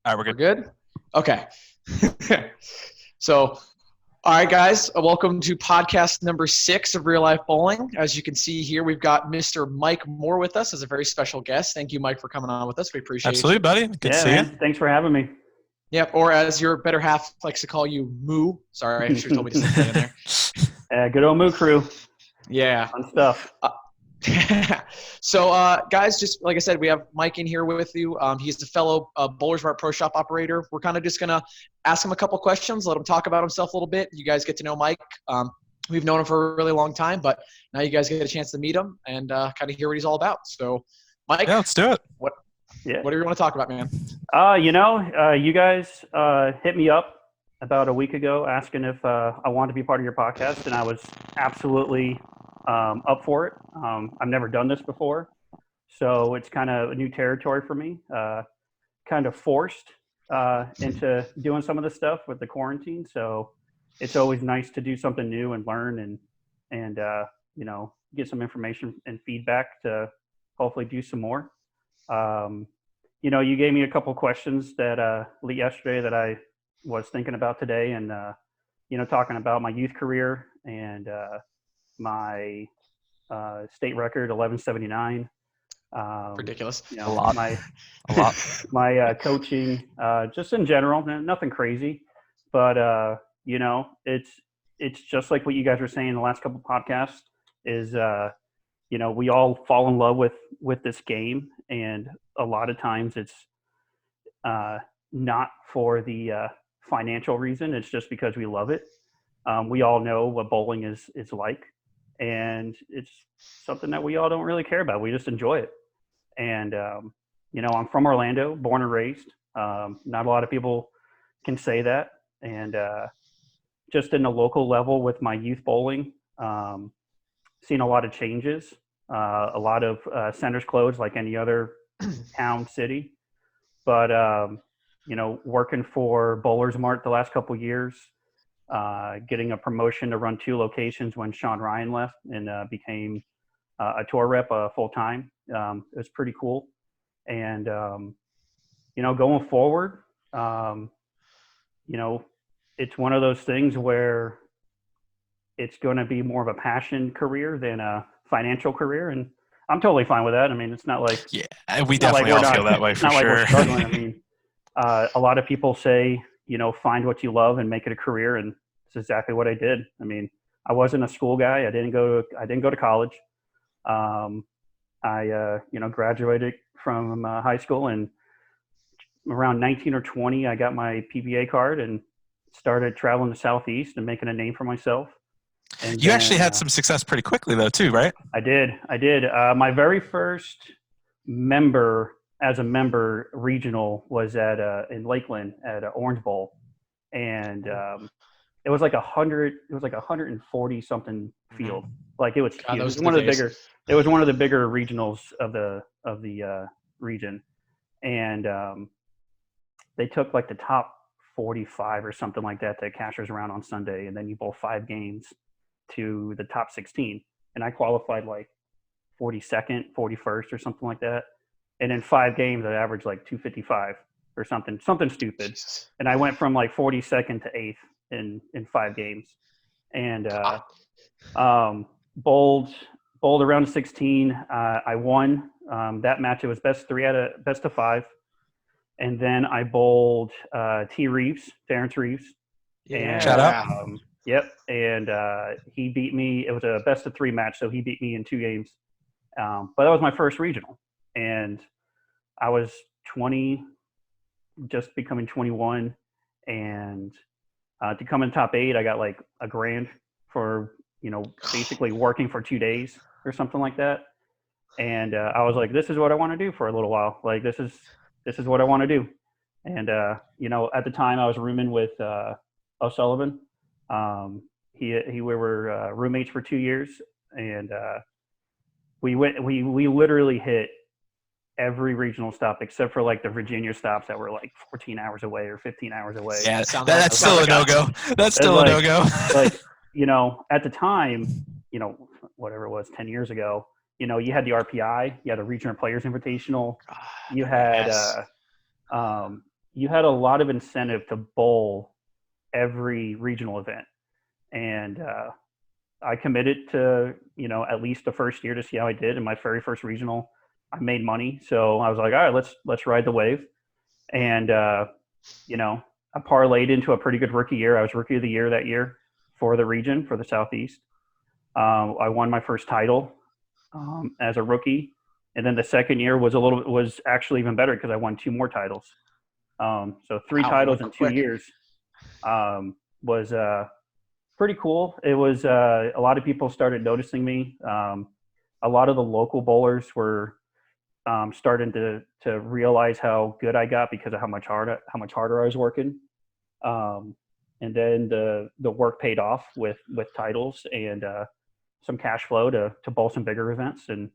All right, we're We're good. good? Okay. So, all right, guys, welcome to podcast number 6 of Real Life Bowling. As you can see here, we've got Mr. Mike Moore with us as a very special guest. Thank you, Mike, for coming on with us. We appreciate Absolutely, you. buddy. Good to Yeah, see you. man. Thanks for having me. Yep, or as your better half likes to call you, Moo. Sorry, I should have told me to say that in there. Good old Moo crew. Yeah. Fun stuff. So, guys, just like I said, we have Mike in here with you. He's a fellow Bowlers Mart Pro Shop operator. We're kind of just going to ask him a couple questions, let him talk about himself a little bit. You guys get to know Mike. We've known him for a really long time, but now you guys get a chance to meet him and kind of hear what he's all about. So, Mike, Yeah, let's do it. What do you want to talk about, man? You guys hit me up about a week ago asking if I wanted to be part of your podcast, and I was absolutely up for it. I've never done this before, so it's kind of a new territory for me. Kind of forced into doing some of this stuff with the quarantine, so it's always nice to do something new and learn and get some information and feedback to hopefully do some more. You gave me a couple questions that yesterday that I was thinking about today, and talking about my youth career and my state record 1179. Ridiculous. A lot. My coaching, just in general, nothing crazy, but it's just like what you guys were saying in the last couple podcasts. Is we all fall in love with this game, and a lot of times it's not for the financial reason. It's just because we love it. We all know what bowling is like, and it's something that we all don't really care about. We just enjoy it. And I'm from Orlando, born and raised. Not a lot of people can say that. And just in the local level with my youth bowling, seen a lot of changes. A lot of centers closed like any other town, city. But, working for Bowlers Mart the last couple of years, getting a promotion to run 2 locations when Sean Ryan left and became a tour rep full time. It was pretty cool. And, going forward, it's one of those things where it's going to be more of a passion career than a financial career. And I'm totally fine with that. I mean, it's not like, we definitely all feel that way for like we're sure. struggling. I mean, a lot of people say, find what you love and make it a career. And it's exactly what I did. I mean, I wasn't a school guy. I didn't go to college. I graduated from high school, and around 19 or 20, I got my PBA card and started traveling the Southeast and making a name for myself. And you actually had some success pretty quickly though too, right? I did. My very first member regional was at in Lakeland at Orange Bowl, and it was like 140 something field. Like it was huge. It was one of the bigger. It was one of the bigger regionals of the region, and they took like the top 45 or something like that to Cashers Round on Sunday, and then you bowl 5 games to the top 16, and I qualified like 42nd, 41st or something like that. And in 5 games, I averaged like 255 or something stupid. Jesus. And I went from like 42nd to 8th in 5 games, and bowled around 16. I won that match. It was best of 5, and then I bowled Terrence Reeves. Yeah. And, shout out. Yep, and he beat me. It was a best of 3 match, so he beat me in 2 games. But that was my first regional, and I was 20, just becoming 21, and to come in top 8, I got like $1,000 for basically working for 2 days or something like that. And I was like, this is what I want to do for a little while. Like this is what I want to do. And at the time I was rooming with O'Sullivan. We were roommates for 2 years, and we literally hit every regional stop except for like the Virginia stops that were like 14 hours away or 15 hours away. Yeah, that's still a no-go. That's still a no-go. Like, at the time, whatever it was, 10 years ago, you had the RPI, you had the Regional Players Invitational, you had, you had a lot of incentive to bowl every regional event. And I committed to, at least the first year to see how I did. In my very first regional, I made money. So I was like, all right, let's ride the wave. And, I parlayed into a pretty good rookie year. I was rookie of the year that year for the region, for the Southeast. I won my first title as a rookie. And then the second year was actually even better because I won 2 more titles. So 3 titles in 2 years was pretty cool. It was a lot of people started noticing me. A lot of the local bowlers were starting to realize how good I got because of how much harder I was working. And then the work paid off with titles and some cash flow to bowl some bigger events. And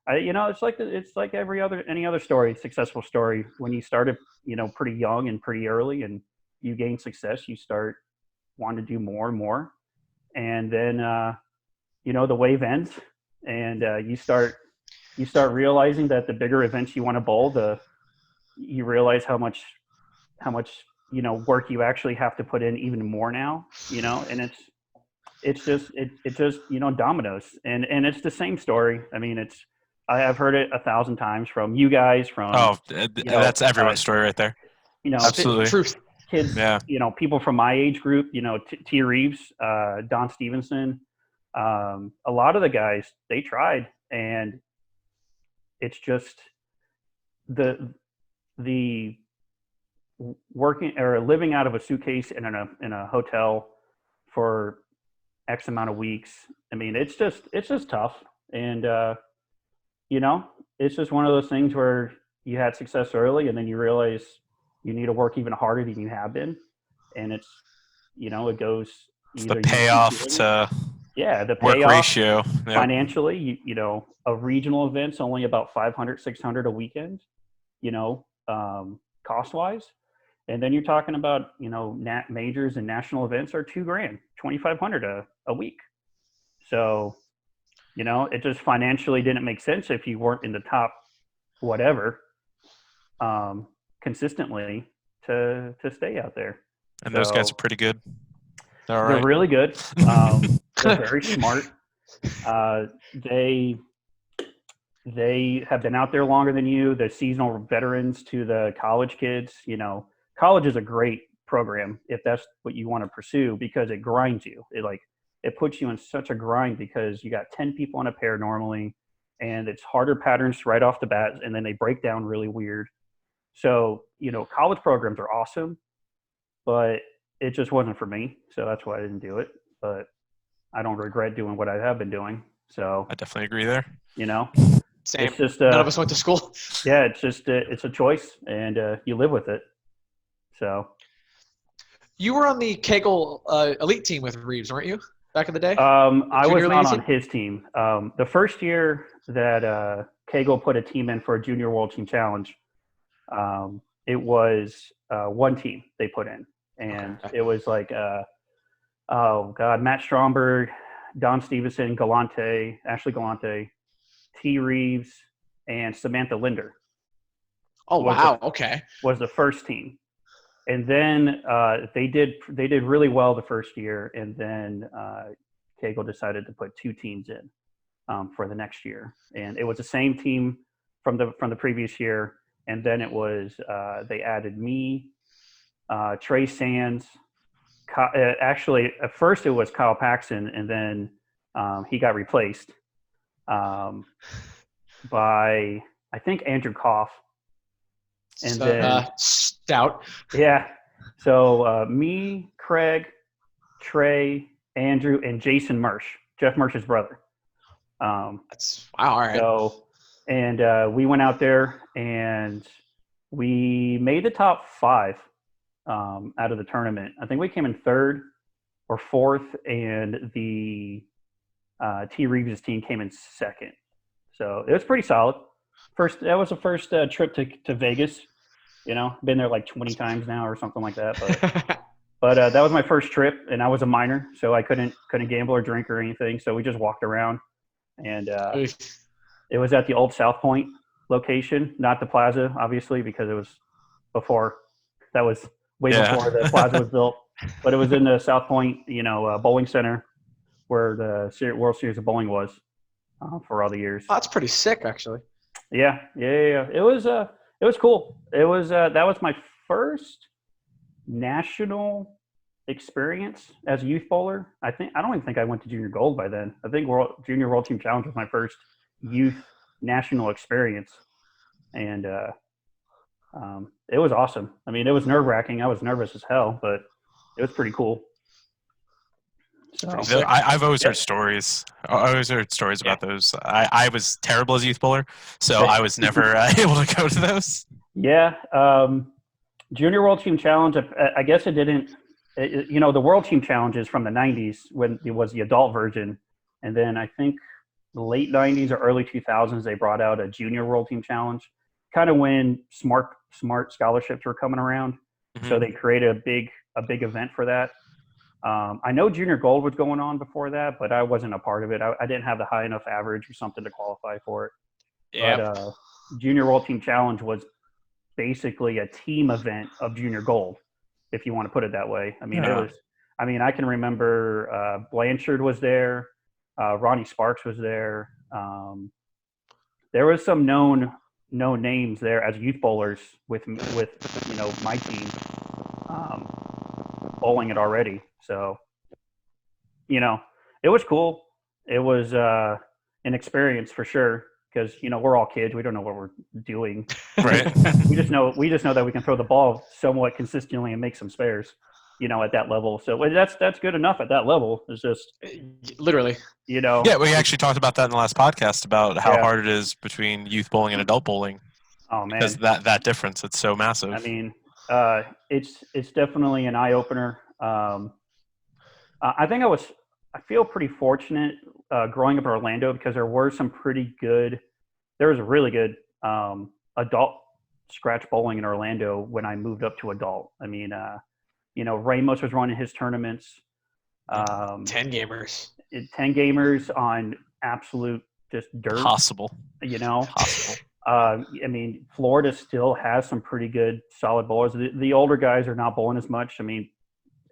it's like any other successful story. When you started, pretty young and pretty early, and you gain success, you start wanting to do more and more. And then, the wave ends, and you start realizing that the bigger events you want to bowl, you realize how much work you actually have to put in even more now, and it's just dominoes, and it's the same story. I mean, I've heard it 1,000 times from you guys, that's everyone's story right there. Absolutely. Truth. Kids, yeah. People from my age group, T. Reeves, Don Stevenson, a lot of the guys, they tried, and it's just the working or living out of a suitcase in a hotel for X amount of weeks. I mean, it's just tough. And, it's just one of those things where you had success early and then you realize you need to work even harder than you have been. And it's, it goes the payoff to the work payoff ratio. Yep. Financially, a regional event's only about 500, 600 a weekend, cost wise. And then you're talking about, majors and national events are $2,000, $2,500 a week. So, it just financially didn't make sense if you weren't in the top whatever consistently to stay out there. And those guys are pretty good. They're really good. They're very smart. They have been out there longer than you. The seasonal veterans to the college kids, college is a great program if that's what you want to pursue because it grinds you. It puts you in such a grind because you got 10 people on a pair normally, and it's harder patterns right off the bat, and then they break down really weird. So, college programs are awesome, but it just wasn't for me. So that's why I didn't do it. But I don't regret doing what I have been doing. So I definitely agree there. Same. It's just, none of us went to school. Yeah, it's just it's a choice, and you live with it. So you were on the Kegel elite team with Reeves, weren't you? Back in the day? I was not on his team. The first year that Kegel put a team in for a Junior World Team Challenge, it was one team they put in. And it was like, Matt Stromberg, Don Stevenson, Ashley Galante, T. Reeves, and Samantha Linder. Oh, wow. Okay. Was the first team. And then they did really well the first year, and then Kegel decided to put 2 teams in for the next year, and it was the same team from the previous year, and then it was they added me, Trey Sands. Actually, at first it was Kyle Paxson, and then he got replaced by I think Andrew Koff. And then Stout. Yeah. So me, Craig, Trey, Andrew, and Jason Mersch, Jeff Mersch's brother. That's wow. All right. So, and we went out there and we made the top 5 out of the tournament. I think we came in 3rd or 4th, and the T. Reeves' team came in 2nd. So it was pretty solid. That was the first trip to Vegas. Been there like 20 times now or something like that. But that was my first trip, and I was a minor, so I couldn't gamble or drink or anything. So we just walked around, and it was at the old South Point location, not the Plaza, obviously, because it was before That was way before the plaza was built. But it was in the South Point, bowling center where the World Series of Bowling was for all the years. Oh, that's pretty sick, actually. Yeah. It was cool. It was that was my first national experience as a youth bowler. I don't even think I went to junior gold by then. I think junior world team challenge was my first youth national experience, and it was awesome. I mean, it was nerve-wracking. I was nervous as hell, but it was pretty cool. So, I've always heard stories. I always heard stories about those. I was terrible as a youth bowler, so I was never able to go to those. Yeah, junior world team challenge. I guess it didn't. The World Team Challenge is from the 90s when it was the adult version. And then I think the late 90s or early 2000s, they brought out a Junior World Team Challenge, kind of when smart scholarships were coming around. Mm-hmm. So they created a big event for that. I know Junior Gold was going on before that, but I wasn't a part of it. I didn't have the high enough average or something to qualify for it. Yeah. But Junior World Team Challenge was basically a team event of Junior Gold, if you want to put it that way. I mean, I can remember Blanchard was there. Ronnie Sparks was there. There was some known names there as youth bowlers with my team bowling it already. So, it was cool. It was an experience for sure. Because we're all kids, we don't know what we're doing. Right. we just know that we can throw the ball somewhat consistently and make some spares, at that level. So that's good enough at that level. It's just literally, Yeah, we actually talked about that in the last podcast about how hard it is between youth bowling and adult bowling. Oh man, because that difference, it's so massive. I mean, it's definitely an eye opener. I feel pretty fortunate growing up in Orlando because there was a really good adult scratch bowling in Orlando when I moved up to adult. I mean, Ramos was running his tournaments. 10 gamers. 10 gamers on absolute just dirt. Possible. Possible. I mean, Florida still has some pretty good solid bowlers. The older guys are not bowling as much. I mean,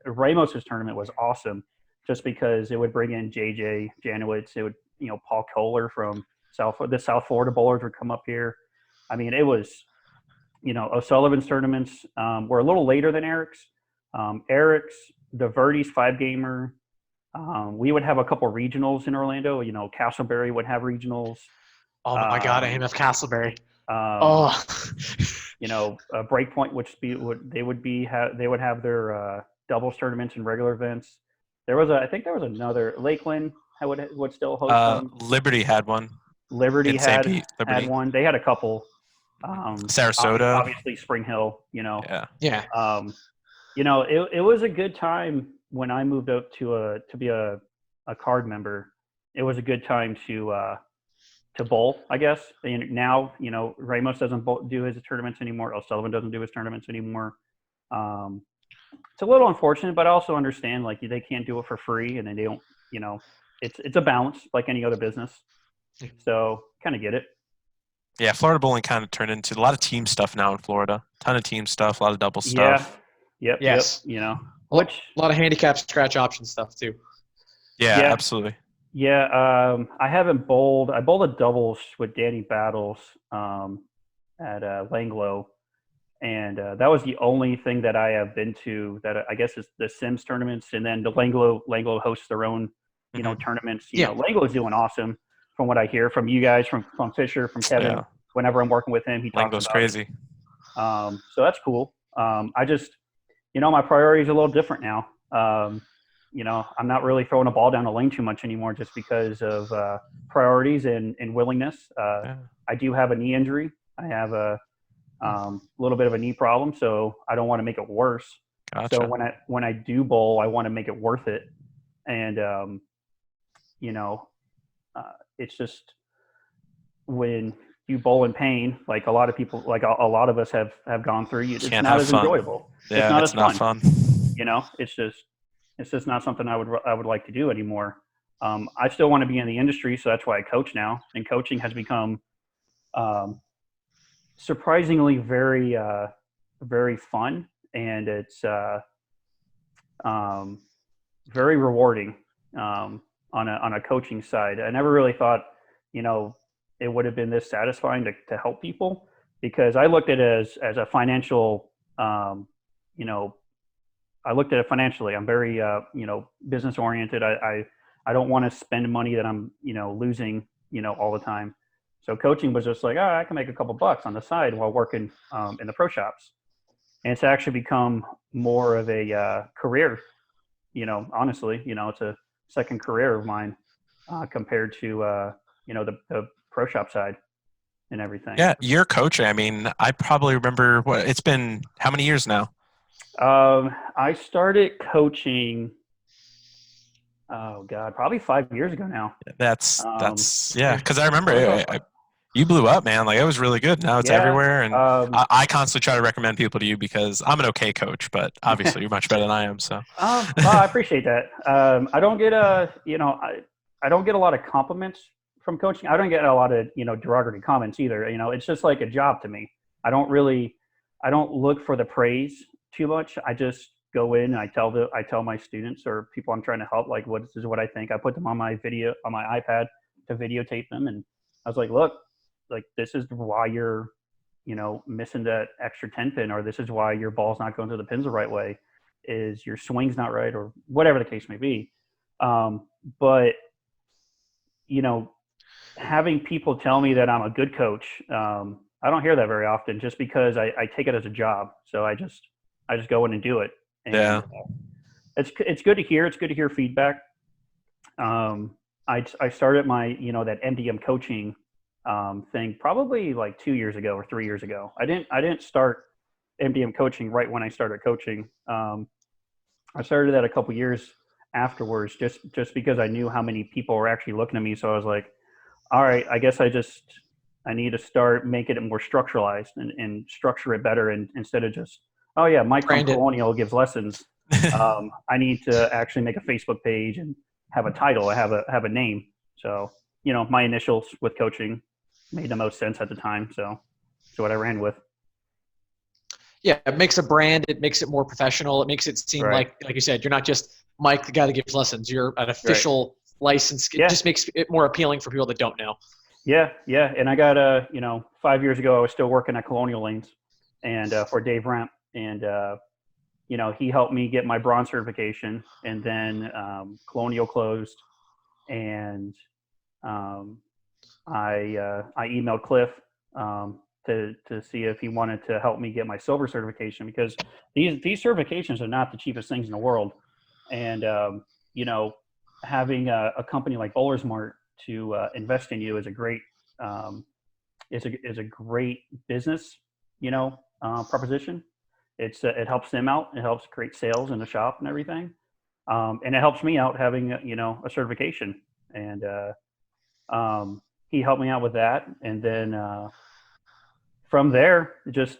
Ramos's tournament was awesome. Just because it would bring in JJ Janowitz, it would, Paul Kohler from the South Florida bowlers would come up here. I mean, it was, O'Sullivan's tournaments were a little later than Eric's. Eric's, the Verdi's 5-gamer. We would have a couple regionals in Orlando. Castleberry would have regionals. Oh my God, AMF Castleberry. Breakpoint, they would have their doubles tournaments and regular events. I think there was another. Lakeland would still host them. Liberty had one. Liberty had one. They had a couple. Sarasota, obviously Spring Hill. Yeah. It was a good time when I moved up to be a card member. It was a good time to bowl, I guess. And now Ramos doesn't do his tournaments anymore. O'Sullivan doesn't do his tournaments anymore. It's a little unfortunate, but I also understand they can't do it for free, and then they don't. It's a balance like any other business. So kind of get it. Yeah, Florida bowling kind of turned into a lot of team stuff now in Florida. Ton of team stuff, a lot of double stuff. Yeah. Yes. Yep. A lot of handicap scratch option stuff too. Yeah, absolutely. Yeah. I haven't bowled. I bowled a doubles with Danny Battles at Langlo. And that was the only thing that I have been to that I guess is the Sims tournaments. And then the Langlo hosts their own, tournaments. Langlo is doing awesome from what I hear from you guys, from Fisher, from Kevin. Yeah. Whenever I'm working with him, he talks Langlo's about crazy. It. So that's cool. I just, my priorities are a little different now. I'm not really throwing a ball down the lane too much anymore just because of priorities and willingness. I do have a knee injury. I have a little bit of a knee problem, so I don't want to make it worse. Gotcha. So when I do bowl, I want to make it worth it. And it's just when you bowl in pain, like a lot of people, like a lot of us have gone through, it's not as enjoyable. Yeah, it's not fun. It's just not something I would like to do anymore. I still want to be in the industry, so that's why I coach now. And coaching has become surprisingly very, very fun and it's very rewarding on a coaching side. I never really thought, it would have been this satisfying to help people, because I looked at it as a financial, I looked at it financially. I'm very, business oriented. I don't want to spend money that I'm, losing, all the time. So coaching was just like, I can make a couple bucks on the side while working in the pro shops. And it's actually become more of a career, honestly, it's a second career of mine compared to, the pro shop side and everything. Yeah, you're coaching. I mean, I probably remember it's been how many years now? I started coaching, oh God, probably 5 years ago now. That's yeah, because I remember you blew up, man. Like, it was really good. Now it's everywhere, and I constantly try to recommend people to you because I'm an okay coach, but obviously you're much better than I am. So, well, I appreciate that. I don't get I don't get a lot of compliments from coaching. I don't get a lot of derogatory comments either. It's just like a job to me. I don't look for the praise too much. I just go in and I tell my students or people I'm trying to help, like, this is what I think. I put them on my iPad to videotape them, and I was like, look, like, this is why you're missing that extra 10 pin, or this is why your ball's not going to the pins the right way, is your swing's not right, or whatever the case may be. But having people tell me that I'm a good coach, I don't hear that very often, just because I take it as a job. So I just go in and do it. And yeah, it's good to hear. It's good to hear feedback. I started my that MDM coaching thing probably like 2 years ago or 3 years ago. I didn't start MDM coaching right when I started coaching. I started that a couple years afterwards, just because I knew how many people were actually looking at me. So I was like, all right, I guess I need to start making it more structuralized and structure it better. And instead of just, oh yeah, Mike from Colonial gives lessons. I need to actually make a Facebook page and have a title. I have a name. So, my initials with coaching made the most sense at the time. So that's what I ran with. Yeah, it makes a brand. It makes it more professional. It makes it seem like you said, you're not just Mike, the guy that gives lessons. You're an official license. It just makes it more appealing for people that don't know. Yeah. And I got 5 years ago, I was still working at Colonial Lanes and for Dave Ramp, and he helped me get my bronze certification, and then Colonial closed, and I emailed Cliff to see if he wanted to help me get my silver certification, because these certifications are not the cheapest things in the world. And, having a company like Bowlers Mart to invest in you is a great, is a great business, proposition. It helps them out. It helps create sales in the shop and everything. And it helps me out having, a certification. And he helped me out with that. And then from there, just,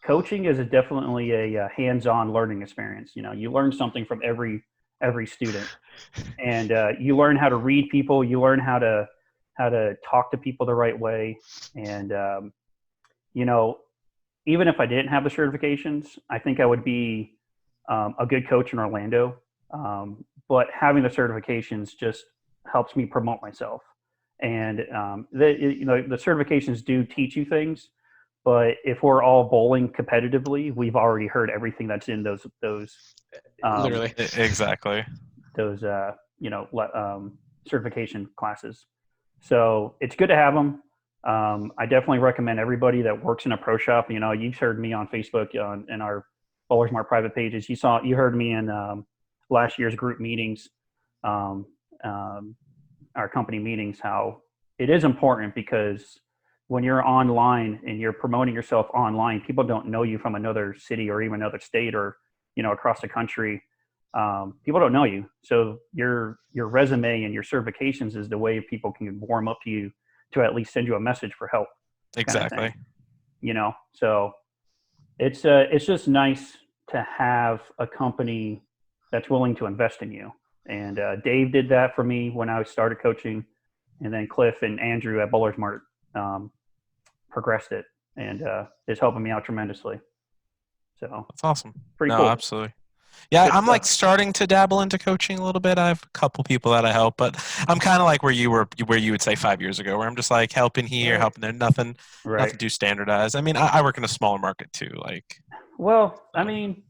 coaching is definitely a hands-on learning experience. You learn something from every student, and you learn how to read people. You learn how to talk to people the right way. And, even if I didn't have the certifications, I think I would be a good coach in Orlando. But having the certifications just helps me promote myself. And the certifications do teach you things, but if we're all bowling competitively, we've already heard everything that's in those literally exactly those certification classes. So it's good to have them. I definitely recommend everybody that works in a pro shop. You've heard me on Facebook in our Bowlers Mart private pages. You heard me in last year's group meetings, our company meetings, how it is important, because when you're online and you're promoting yourself online, people don't know you from another city or even another state or, across the country. People don't know you. So your resume and your certifications is the way people can warm up to you to at least send you a message for help. Exactly. So it's just nice to have a company that's willing to invest in you. And Dave did that for me when I started coaching, and then Cliff and Andrew at Bowlers Mart progressed it, and is helping me out tremendously. So that's awesome. pretty No, cool. absolutely. Yeah, Good I'm like stuff. starting to dabble into coaching a little bit. I have a couple people that I help, but I'm kind of like where you would say 5 years ago, where I'm just like helping here, Right. helping there, nothing Right. too standardized. I mean, I work in a smaller market too. Like, Well, I so. mean,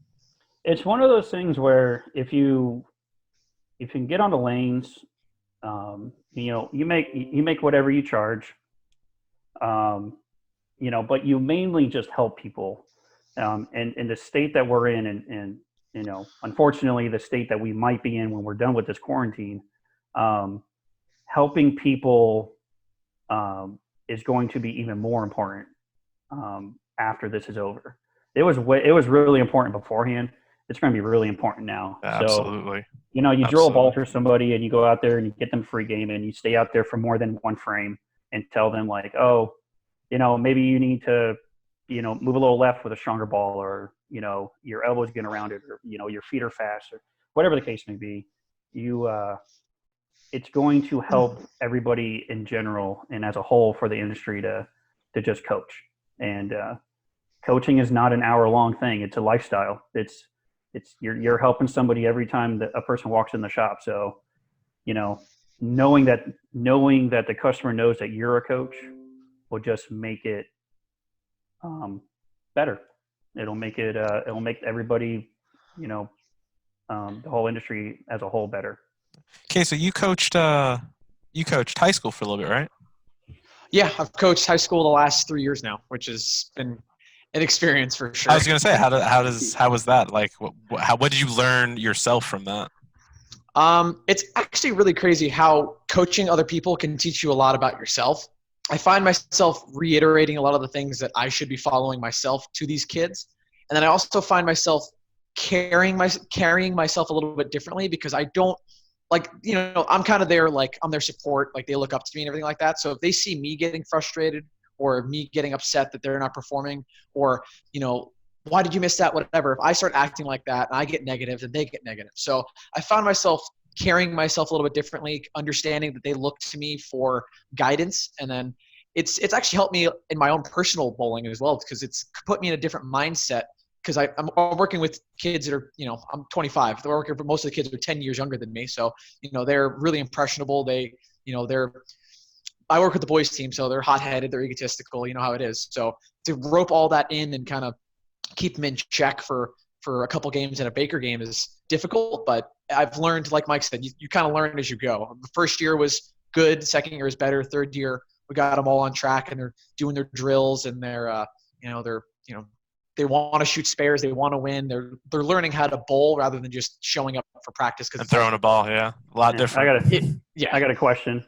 it's one of those things where if you can get on the lanes, you make whatever you charge, but you mainly just help people. And in the state that we're in, and unfortunately, the state that we might be in when we're done with this quarantine, um, helping people is going to be even more important after this is over. It was really important beforehand. It's going to be really important now. Absolutely. So, you drill a ball Absolutely. for somebody and you go out there and you get them free game and you stay out there for more than one frame and tell them like, oh, maybe you need to, move a little left with a stronger ball, or, your elbows getting around it, or, your feet are fast, or whatever the case may be. It's going to help everybody in general and as a whole for the industry to just coach. And coaching is not an hour-long thing. It's a lifestyle. You're helping somebody every time that a person walks in the shop. So, knowing that the customer knows that you're a coach will just make it better. It'll make everybody, the whole industry as a whole better. Okay, so you coached high school for a little bit, right? Yeah, I've coached high school the last 3 years now, which has been an experience for sure. I was gonna say, how was that? Like, what did you learn yourself from that? It's actually really crazy how coaching other people can teach you a lot about yourself. I find myself reiterating a lot of the things that I should be following myself to these kids. And then I also find myself carrying myself a little bit differently, because I don't like, I'm kind of there, like I'm their support, like they look up to me and everything like that. So if they see me getting frustrated or me getting upset that they're not performing, or, why did you miss that? Whatever. If I start acting like that and I get negative, then they get negative. So I found myself carrying myself a little bit differently, understanding that they look to me for guidance. And then it's actually helped me in my own personal bowling as well, because it's put me in a different mindset. Because I'm working with kids that are, I'm 25. They're working for, most of the kids are 10 years younger than me. So, they're really impressionable. I work with the boys team, so they're hot-headed, they're egotistical, you know how it is. So to rope all that in and kind of keep them in check for a couple games in a Baker game is difficult, but I've learned, like Mike said, you kind of learn as you go. The first year was good, second year is better, third year we got them all on track and they're doing their drills and they want to shoot spares, they want to win. They're learning how to bowl rather than just showing up for practice And throwing a ball, yeah, a lot different. I got a question.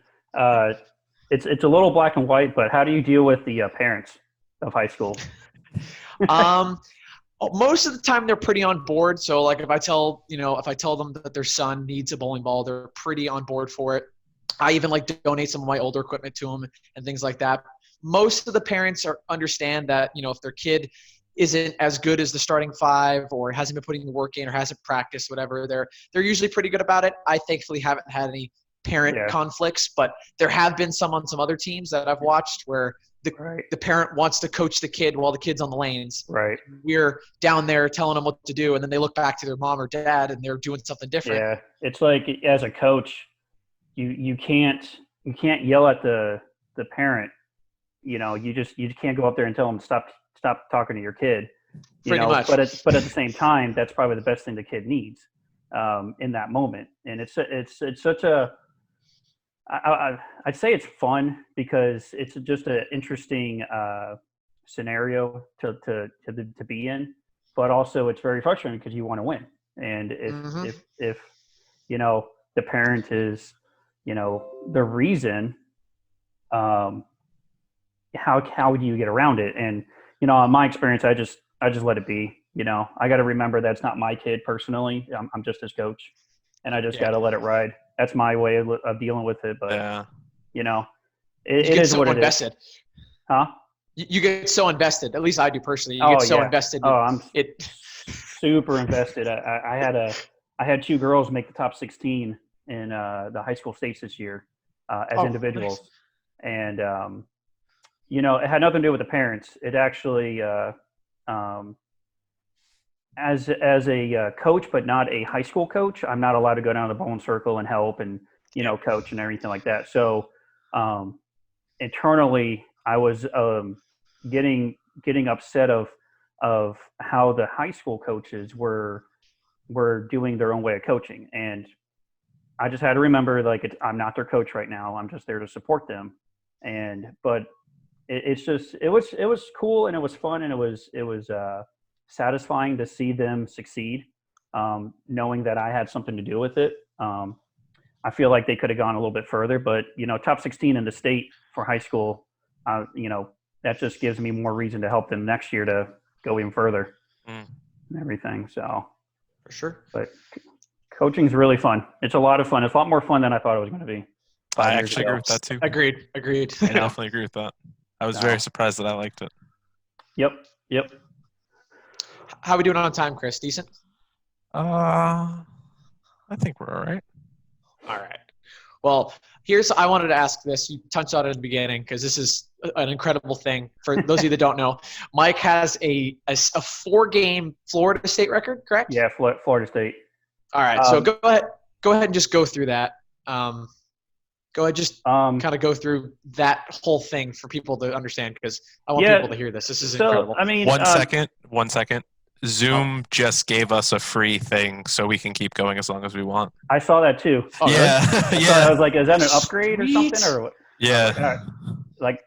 It's a little black and white, but how do you deal with the parents of high school? Most of the time they're pretty on board. So like if I tell them that their son needs a bowling ball, they're pretty on board for it. I even like to donate some of my older equipment to them and things like that. Most of the parents understand that, if their kid isn't as good as the starting five or hasn't been putting the work in or hasn't practiced, whatever, they're usually pretty good about it. I thankfully haven't had any parent conflicts, but there have been some on some other teams that I've watched where the parent wants to coach the kid while the kid's on the lanes. Right. We're down there telling them what to do, and then they look back to their mom or dad, and they're doing something different. Yeah, it's like as a coach, you can't yell at the parent. You can't go up there and tell them stop talking to your kid. Pretty much. But at the same time, that's probably the best thing the kid needs in that moment. And it's such a I'd say it's fun because it's just an interesting scenario to be in, but also it's very frustrating because you want to win. And if the parent is the reason, how do you get around it? And in my experience, I just let it be. I got to remember that's not my kid personally. I'm just his coach, and I just got to let it ride. That's my way of dealing with it. But it is what it is. Huh? You get so invested. At least I do personally. You get so invested. I'm super invested. I had two girls make the top 16 in the high school states this year as individuals, nice. And it had nothing to do with the parents. It actually as a coach, but not a high school coach, I'm not allowed to go down to the bowling circle and help and coach and everything like that. So internally, I was getting upset of how the high school coaches were doing their own way of coaching, and I just had to remember, like, I'm not their coach right now. I'm just there to support them. But it was cool, and it was fun, and it was satisfying to see them succeed, knowing that I had something to do with it. I feel like they could have gone a little bit further, but top 16 in the state for high school, that just gives me more reason to help them next year to go even further and everything. So for sure. But coaching's really fun. It's a lot of fun. It's a lot more fun than I thought it was going to be. I actually agree with that too. Agreed. I definitely agree with that. I was very surprised that I liked it. Yep. How are we doing on time, Chris? Decent? I think we're all right. All right. Well, I wanted to ask this. You touched on it at the beginning because this is an incredible thing. For those of you that don't know, Mike has a 4-game Florida State record, correct? Yeah, Florida State. All right. So go ahead and just go through that. Go ahead, just kind of go through that whole thing for people to understand, because I want people to hear this. This is incredible. I mean, one second. Zoom just gave us a free thing, so we can keep going as long as we want. I saw that too. Oh, yeah, really? Yeah. I was like, is that an upgrade or something, or what? Yeah. Like,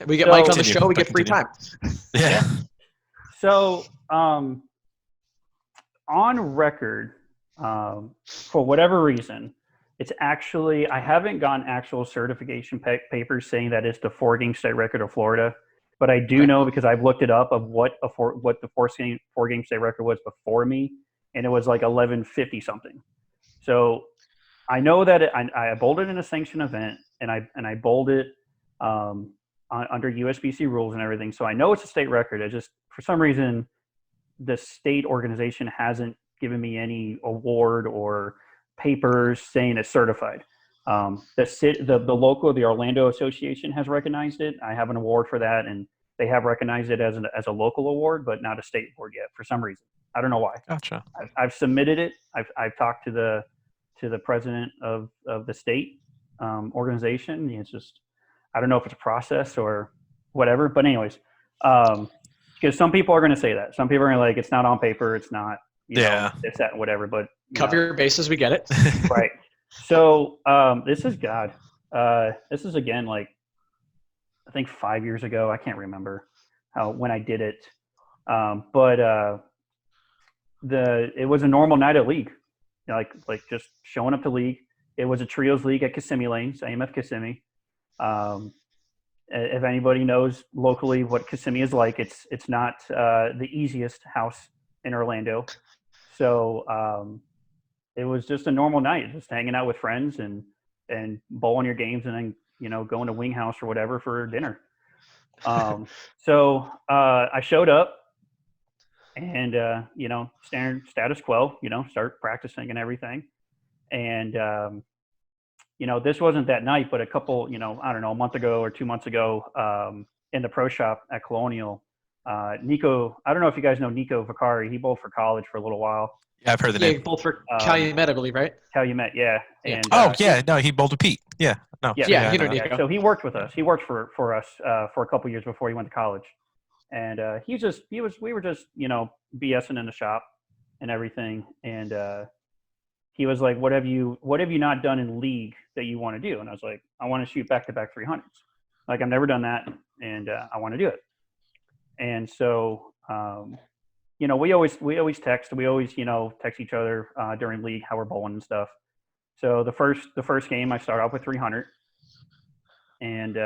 we get Mike on the show, we get free time. Yeah. So, on record, for whatever reason, it's actually, I haven't gotten actual certification papers saying that it's the 4-game state record of Florida, but I do know, because I've looked it up, of what the 4-game state record was before me, and it was like 1150 something. So I know that I bowled it in a sanctioned event, and I bowled it under USBC rules and everything. So I know it's a state record. It just, for some reason, the state organization hasn't given me any award or papers saying it's certified. The local, the Orlando Association has recognized it. I have an award for that, and they have recognized it as a local award, but not a state award yet for some reason. I don't know why. Gotcha. I've submitted it. I've talked to the president of the state organization. It's just, I don't know if it's a process or whatever. But anyways, because some people are going to say that. Some people are going to, like, it's not on paper. It's not. It's that whatever. But cover your bases. We get it. Right. So this is this is again, like, I think 5 years ago. I can't remember when I did it, but it was a normal night at league, like just showing up to league. It was a trios league at Kissimmee Lanes, AMF Kissimmee. If anybody knows locally what Kissimmee is like, it's not the easiest house in Orlando. So it was just a normal night, just hanging out with friends and bowling your games, and then going to Wing House or whatever for dinner. So I showed up, and standard status quo, start practicing and everything. And this wasn't that night, but a couple, I don't know, a month ago or 2 months ago, in the pro shop at Colonial, Nico, I don't know if you guys know Nico Vicari. He bowled for college for a little while. Yeah, I've heard the name. He bowled for Calumet, I believe, right? Calumet, yeah. And, he bowled with Pete. Yeah, no. Yeah, you know Nico. So he worked with us. He worked for us for a couple years before he went to college. And we were just, BSing in the shop and everything. And he was like, what have you not done in league that you want to do? And I was like, I want to shoot back-to-back 300s. Like, I've never done that, and I want to do it. And so, we always text. We always, text each other during league how we're bowling and stuff. So the first game, I start off with 300, and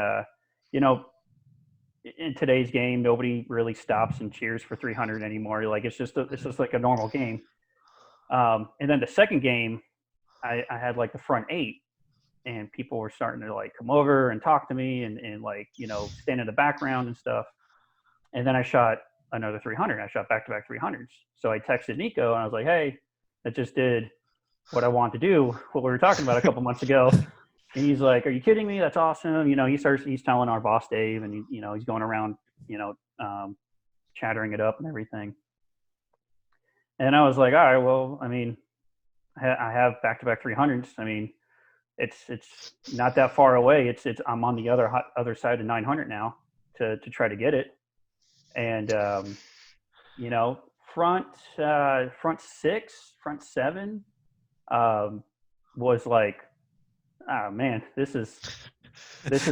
in today's game, nobody really stops and cheers for 300 anymore. Like, it's just like a normal game. And then the second game, I had like the front 8, and people were starting to like come over and talk to me and like, stand in the background and stuff. And then I shot another 300. I shot back-to-back 300s. So I texted Nico, and I was like, hey, that just did what I want to do, what we were talking about a couple months ago. And he's like, are you kidding me? That's awesome. He's telling our boss, Dave, and he's going around, chattering it up and everything. And I was like, all right, well, I mean, I have back-to-back 300s. I mean, it's not that far away. I'm on the other side of 900 now to try to get it. And you know, front six, front seven was like, oh man, this is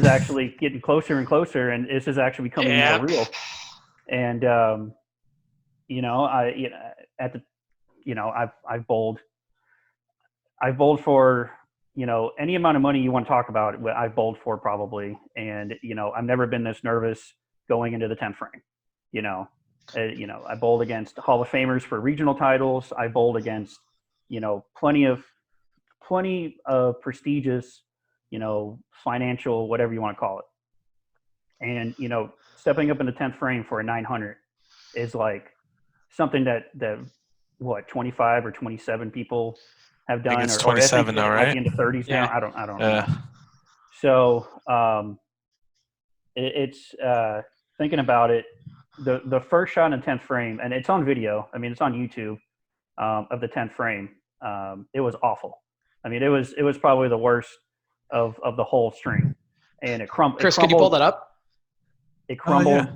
actually getting closer and closer, and this is actually becoming more real. And you know, I've bowled for, you know, any amount of money you want to talk about, I've bowled for probably. And, you know, I've never been this nervous going into the 10th frame. You know, I bowled against Hall of Famers for regional titles. I bowled against, you know, plenty of prestigious, you know, financial, whatever you want to call it. And, you know, stepping up in the 10th frame for a 900 is like something that what, 25 or 27 people have done. I think it's 27 now, right? At the end of 30s now. I don't know. So it's thinking about it, the first shot in the 10th frame, and it's on video. I mean, it's on YouTube of the 10th frame. It was awful. I mean, it was probably the worst of the whole string, and it crumbled. Chris, can you pull that up? It crumbled.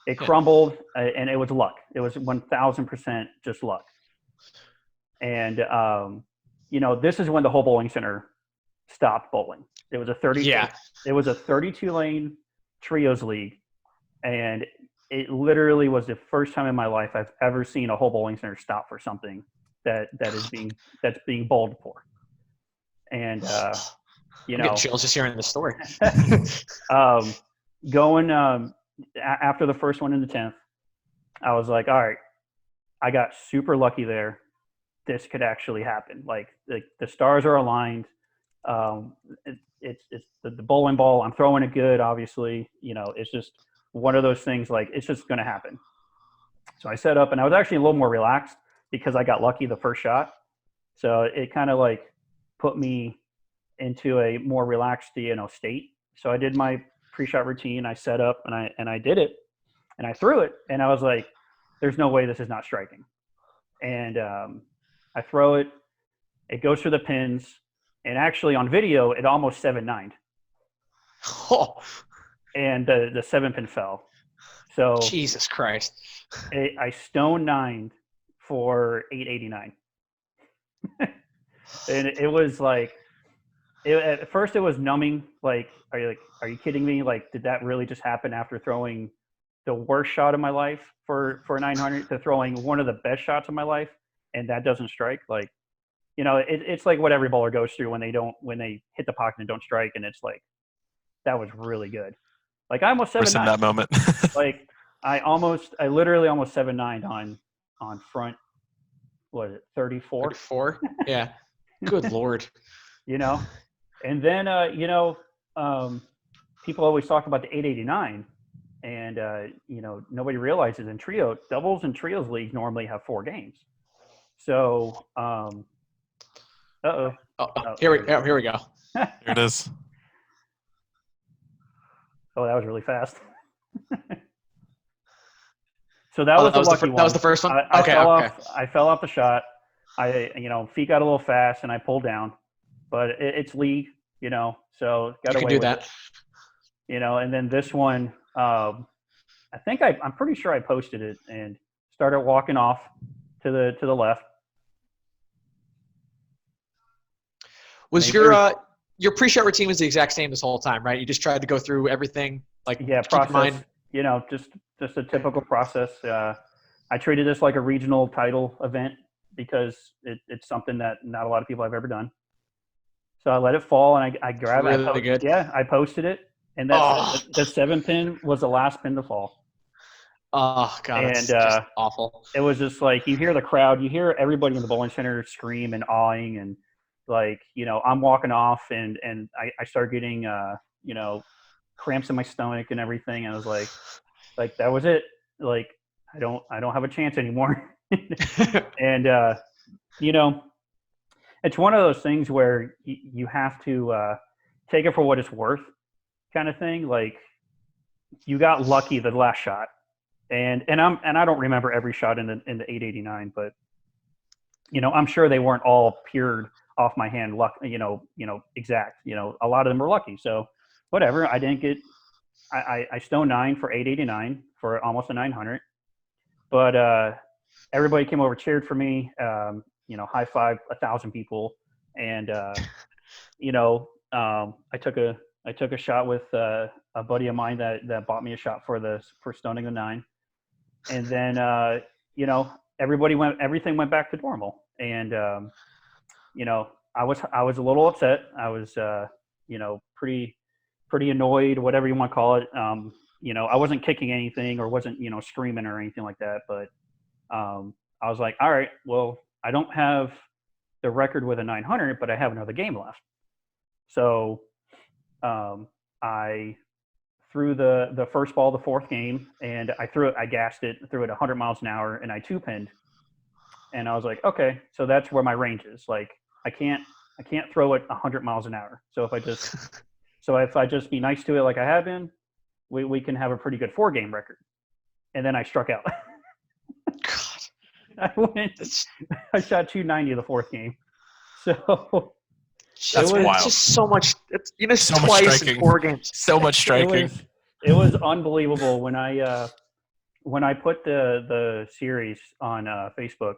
It crumbled, and it was luck. It was 1,000% just luck. And you know, this is when the whole bowling center stopped bowling. It was a 32-lane trios league, and it literally was the first time in my life I've ever seen a whole bowling center stop for something that's being bowled for. And you know, chills just hearing the story. Going after the first one in the 10th, I was like, all right, I got super lucky there. This could actually happen. Like the stars are aligned. It's the bowling ball. I'm throwing it good, obviously. You know, it's just one of those things, like, it's just going to happen. So I set up, and I was actually a little more relaxed because I got lucky the first shot. So it kind of like put me into a more relaxed, you know, state. So I did my pre-shot routine. I set up, and I did it, and I threw it, and I was like, there's no way this is not striking. And I throw it, it goes through the pins, and actually on video, it almost 7-9'd. Oh. And the 7-pin fell. So Jesus Christ. I stone 9'd for 889. And it was like, at first it was numbing. Like, are you kidding me? Like, did that really just happen after throwing the worst shot of my life for 900 to throwing one of the best shots of my life, and that doesn't strike? Like, you know, it's like what every bowler goes through when they hit the pocket and don't strike, and it's like, that was really good. Like, I almost 7-9 in that moment. Like, I literally almost 7-9 on front. What is it, 34? 34? Yeah. Good Lord. You know, and then you know, people always talk about the 889, and you know, nobody realizes in doubles and trios leagues normally have 4 games. So here we go. Here it is. Oh, that was really fast. So that was the lucky one. That was the first one? I fell off the shot. You know, feet got a little fast, and I pulled down. But it's league, you know, so got away with it. You know, and then this one, I think I'm pretty sure I posted it and started walking off to the left. Was your pre-shot routine was the exact same this whole time, right? You just tried to go through everything, like, process. You know, just a typical process. I treated this like a regional title event because it's something that not a lot of people have ever done. So I let it fall, and I grabbed it. Really good. Yeah, I posted it, and the 7-pin was the last pin to fall. Oh God, and it's just awful. It was just like, you hear the crowd, you hear everybody in the bowling center scream and awing, and like, you know, I'm walking off, and I start getting you know, cramps in my stomach and everything. And I was like that was it. Like, I don't have a chance anymore. And you know, it's one of those things where you have to take it for what it's worth, kind of thing. Like, you got lucky the last shot, and I don't remember every shot in the 889, but I'm sure they weren't all peered off my hand, exact. A lot of them were lucky. So whatever. I didn't get. I stone 9 for 889 for almost a 900. But everybody came over, cheered for me. High five 1,000 people, and I took a shot with a buddy of mine that bought me a shot for stoning the 9, and then everything went back to normal, and I was a little upset. I was pretty annoyed, whatever you want to call it. I wasn't kicking anything or wasn't screaming or anything like that, but I was like, all right, well, I don't have the record with a 900, but I have another game left. So I threw the first ball of the fourth game, and I gassed it, threw it 100 miles an hour, and I 2-pinned. And I was like, okay, so that's where my range is. Like, I can't throw it 100 miles an hour. So if I just be nice to it like I have been, we can have a pretty good 4-game record. And then I struck out. God. I shot 290 the fourth game. So that's wild. It's just so much. It's so twice much striking. in 4 games. So much striking. It was unbelievable when I put the series on Facebook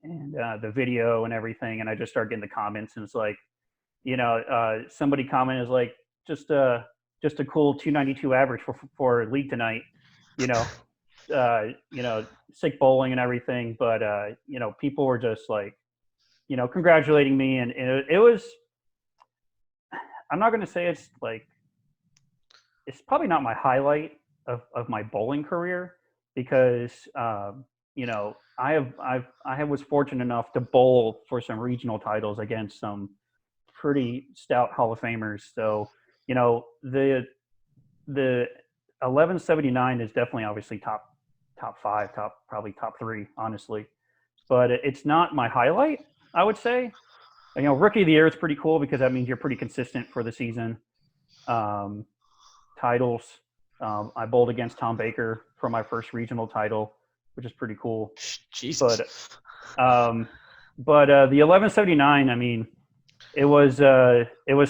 and the video and everything, and I just started getting the comments, and it's like, somebody commented is like, just a cool 292 average for league tonight, sick bowling and everything, but people were just like, congratulating me, and it was. I'm not going to say it's probably not my highlight of my bowling career, because I was fortunate enough to bowl for some regional titles against some pretty stout Hall of Famers. So the 1179 is definitely obviously top 5, probably top 3, honestly, but it's not my highlight, I would say. Rookie of the year is pretty cool because that means you're pretty consistent for the season. Titles, I bowled against Tom Baker for my first regional title, which is pretty cool. Jesus. But the 1179, I mean, it was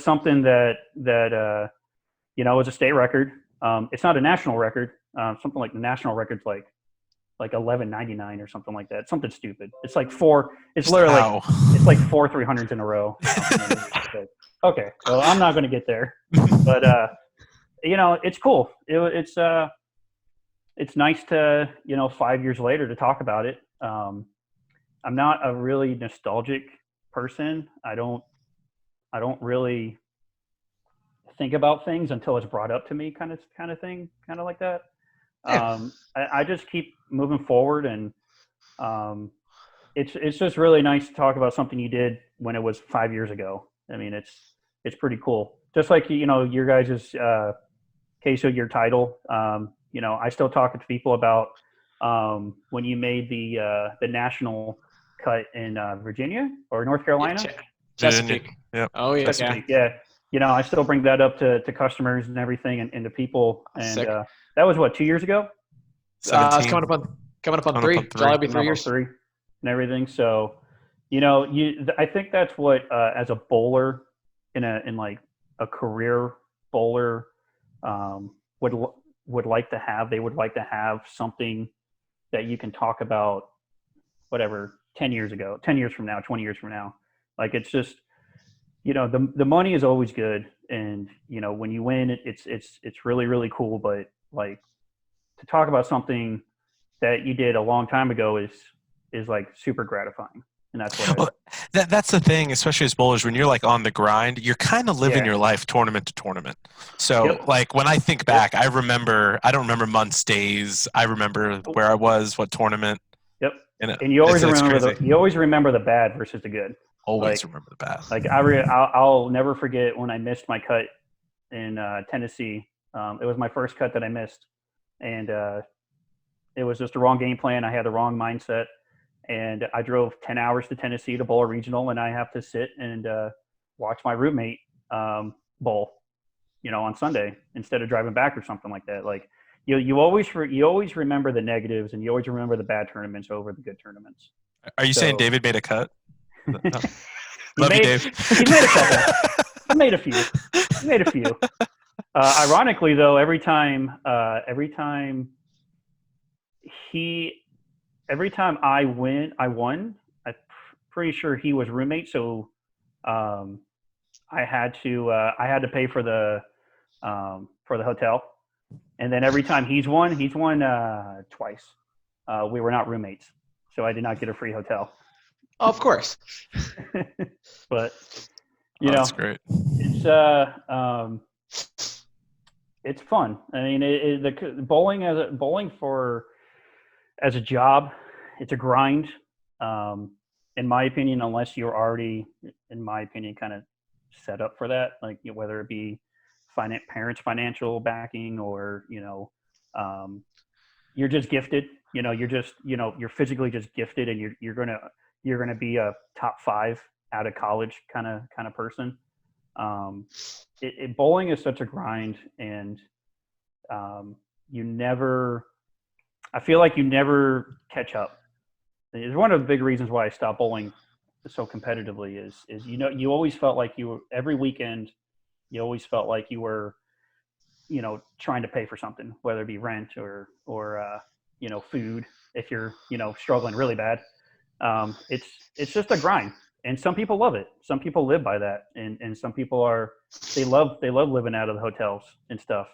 something that was a state record. It's not a national record. Something like the national record's like 1199 or something like that. Something stupid. It's like 4. It's literally it's like 4 300s in a row. Okay, well, I'm not going to get there, but it's cool. It's nice to 5 years later to talk about it. I'm not a really nostalgic person. I don't really think about things until it's brought up to me, kind of thing, kind of like that. Yeah. I just keep moving forward, and it's just really nice to talk about something you did when it was 5 years ago. I mean, it's pretty cool. Just like your guys' case of your title. I still talk to people about when you made the national cut in Virginia or North Carolina. Chesapeake. Yep. Oh yeah. Chesapeake, yeah. I still bring that up to customers and everything, and to people. And that was what, 2 years ago? It's coming up on 3. July will be 3 years. 3 and everything. So, I think that's what as a bowler in like a career bowler would like to have. They would like to have something that you can talk about, whatever, 10 years from now, 20 years from now. Like, it's just, the money is always good, and when you win, it's really, really cool. But like, to talk about something that you did a long time ago is like super gratifying. And that's what that's the thing, especially as bowlers, when you're like on the grind, you're kind of living your life tournament to tournament. So like, when I think back, I don't remember months, days. I remember where I was, what tournament. Yep. And you always remember the bad versus the good. Always remember the bad. Like, I'll never forget when I missed my cut in Tennessee. It was my first cut that I missed, and it was just the wrong game plan. I had the wrong mindset. And I drove 10 hours to Tennessee to bowl a regional, and I have to sit and watch my roommate bowl, on Sunday instead of driving back or something like that. Like, you always remember the negatives, and you always remember the bad tournaments over the good tournaments. Are you saying David made a cut? No. Love you, Dave. He made a couple. He made a few. Ironically, though, every time I won. I'm pretty sure he was roommate, so I had to pay for the hotel, and then every time he's won twice. We were not roommates, so I did not get a free hotel. Of course. But that's great. It's fun. I mean, the bowling as a job, it's a grind. In my opinion, unless you're already, in my opinion, kind of set up for that, like whether it be parents' financial backing, or you're just gifted. You're physically just gifted, and you're gonna be a top 5 out of college kind of person. Bowling is such a grind, and I feel like you never catch up. It's one of the big reasons why I stopped bowling so competitively is you always felt like every weekend you always felt like you were trying to pay for something, whether it be rent or food if you're struggling really bad. It's just a grind, and some people love it. Some people live by that, and some people they love living out of the hotels and stuff.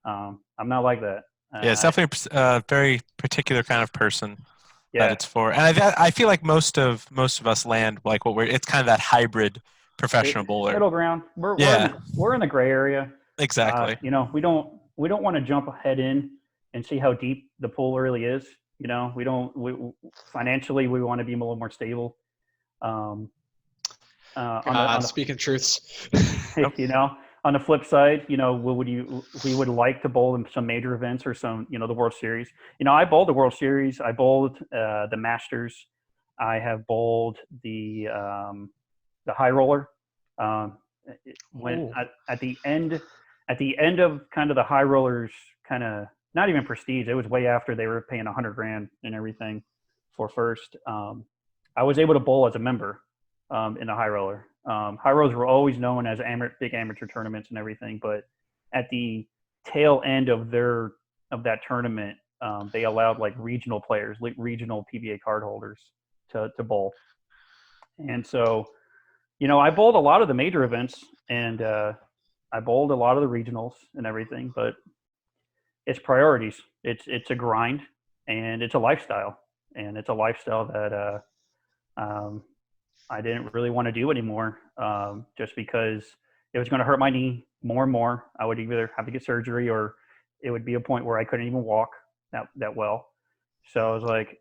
I'm not like that. Yeah, it's definitely a very particular kind of person that it's for. And I feel like most of us land like it's kind of that hybrid professional bowler. Middle ground. We're in the gray area. Exactly. We don't want to jump head in and see how deep the pool really is. Financially we want to be a little more stable. Speaking truths. On the flip side, we would like to bowl in some major events or some, the World Series. I bowled the World Series. I bowled the Masters. I have bowled the high roller. When at the end of kind of the high rollers, kind of not even prestige. It was way after they were paying $100,000 and everything for first. I was able to bowl as a member in the high roller. High rollers were always known as big amateur tournaments and everything, but at the tail end of that tournament, they allowed like regional players, like regional PBA card holders to bowl. And so, I bowled a lot of the major events, and I bowled a lot of the regionals and everything, but it's priorities. It's a grind, and it's a lifestyle, that I didn't really want to do anymore, just because it was going to hurt my knee more and more. I would either have to get surgery, or it would be a point where I couldn't even walk that well. So I was like,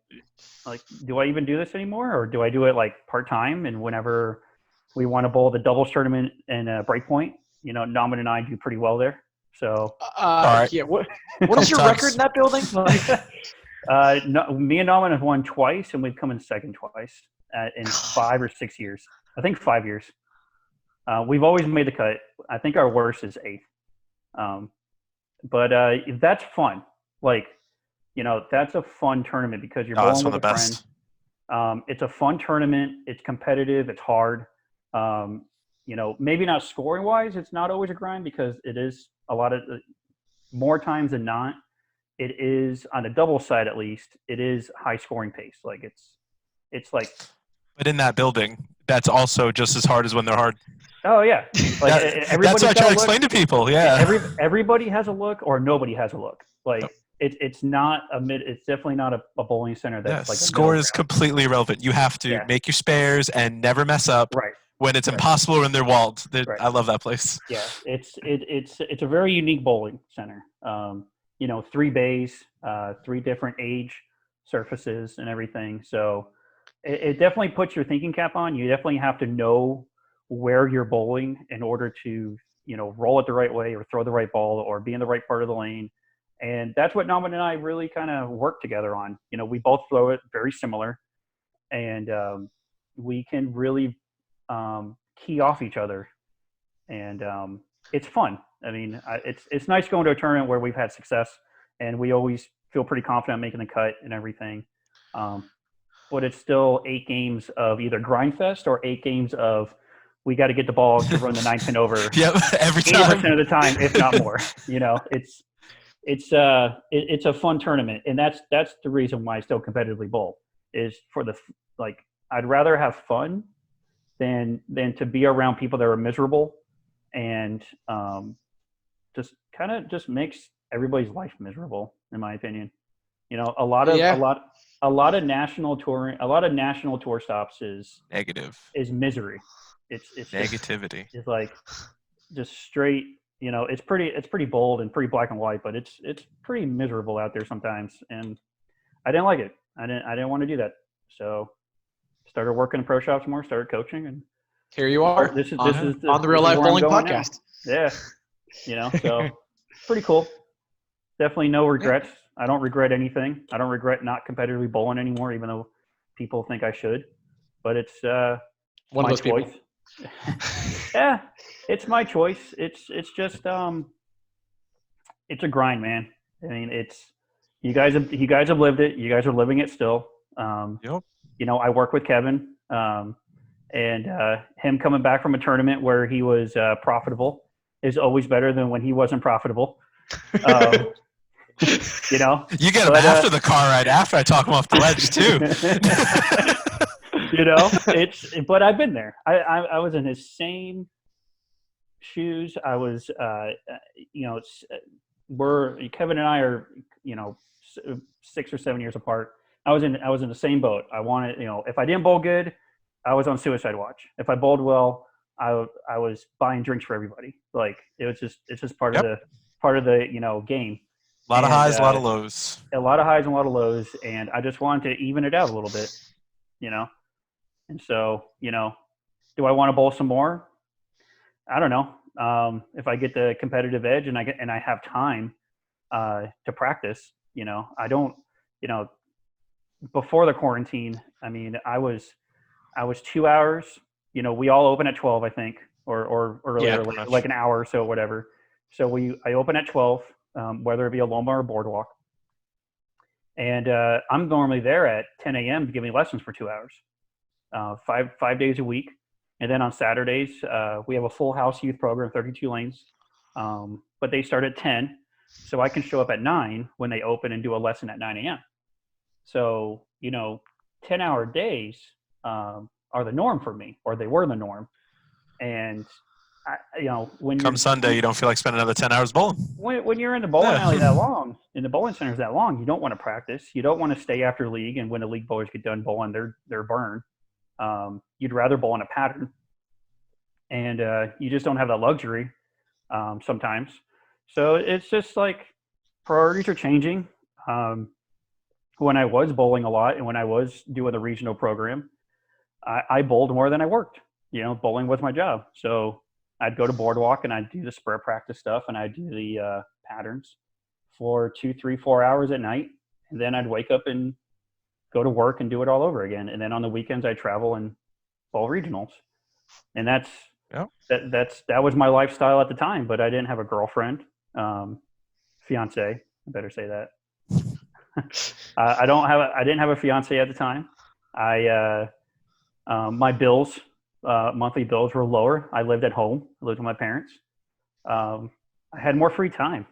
do I even do this anymore, or do I do it like part-time? And whenever we want to bowl the doubles tournament in Breakpoint, Naman and I do pretty well there. So, right. Yeah. What is your record in that building? No, me and Naman have won twice, and we've come in second twice in 5 or 6 years. I think 5 years. We've always made the cut. I think our worst is 8th. But that's fun. That's a fun tournament because you're bowling with a friend. It's a fun tournament. It's competitive. It's hard. Maybe not scoring wise, it's not always a grind, because it is a lot of more times than not. It is on the double side, at least. It is high scoring pace. It's like. But in that building, that's also just as hard as when they're hard. Oh yeah, that's what I try to explain to people. Yeah, everybody has a look, or nobody has a look. It's not it's definitely not a bowling center that's like a score is completely irrelevant. You have to make your spares and never mess up. Right. When it's impossible when they're walled. I love that place. Yeah, it's a very unique bowling center. 3 bays, 3 different age surfaces and everything. So it definitely puts your thinking cap on. You definitely have to know where you're bowling in order to, roll it the right way, or throw the right ball, or be in the right part of the lane. And that's what Naman and I really kind of work together on. We both throw it very similar, and we can really key off each other, and it's fun. I mean, it's nice going to a tournament where we've had success, and we always feel pretty confident making the cut and everything. but it's still 8 games of either grind fest or 8 games of we got to get the ball to run the 9 pin over. Yep, every 80% time. of the time, if not more. It's a fun tournament, and that's the reason why I still competitively bowl is for the like. I'd rather have fun than to be around people that are miserable, and just makes everybody's life miserable, in my opinion. A lot of national tour stops is negative, is misery. It's negativity. It's like just straight. It's pretty bold and pretty black and white, but it's pretty miserable out there sometimes, and I didn't like it. I didn't want to do that, so started working in pro shops more, started coaching, and here you are. This is on the Real Life Bowling Podcast. Now. Yeah, so pretty cool. Definitely no regrets. I don't regret anything. I don't regret not competitively bowling anymore, even though people think I should. But it's one of those choice. People. Yeah, it's my choice. It's just it's a grind, man. I mean, it's you guys have lived it. You guys are living it still. Yep. I work with Kevin, and him coming back from a tournament where he was profitable is always better than when he wasn't profitable. You get him after the car ride, after I talk him off the ledge too. But I've been there. I was in his same shoes. I was, Kevin and I are, 6 or 7 years apart. I was in the same boat. I wanted, if I didn't bowl good, I was on suicide watch. If I bowled well, I was buying drinks for everybody. Like it's just part of the game. A lot of highs, a lot of lows. A lot of highs and a lot of lows, and I just wanted to even it out a little bit, And so, do I want to bowl some more? I don't know. If I get the competitive edge and I have time to practice, I don't, before the quarantine, I mean, I was 2 hours. We all open at 12, I think, or earlier, like an hour or so, whatever. So I open at 12. Whether it be a Loma or boardwalk. And I'm normally there at 10 a.m. to give me lessons for 2 hours, 5 days a week. And then on Saturdays, we have a full house youth program, 32 lanes, but they start at 10. So I can show up at 9 when they open and do a lesson at 9 a.m. So, 10-hour days are the norm for me, or they were the norm. And when come Sunday, you don't feel like spending another 10 hours bowling. When you're in the bowling alley that long, in the bowling centers that long, you don't want to practice. You don't want to stay after league, and when the league bowlers get done bowling, they're burned. You'd rather bowl in a pattern, and you just don't have that luxury sometimes. So it's just like priorities are changing. When I was bowling a lot, and when I was doing the regional program, I bowled more than I worked. Bowling was my job, so I'd go to boardwalk and I'd do the spread practice stuff and I'd do the patterns for 2, 3, 4 hours at night. And then I'd wake up and go to work and do it all over again. And then on the weekends I'd travel and bowl regionals. And that was my lifestyle at the time, but I didn't have a girlfriend, fiance. I better say that. I didn't have a fiance at the time. My bills, monthly bills were lower. I lived at home. I lived with my parents. I had more free time.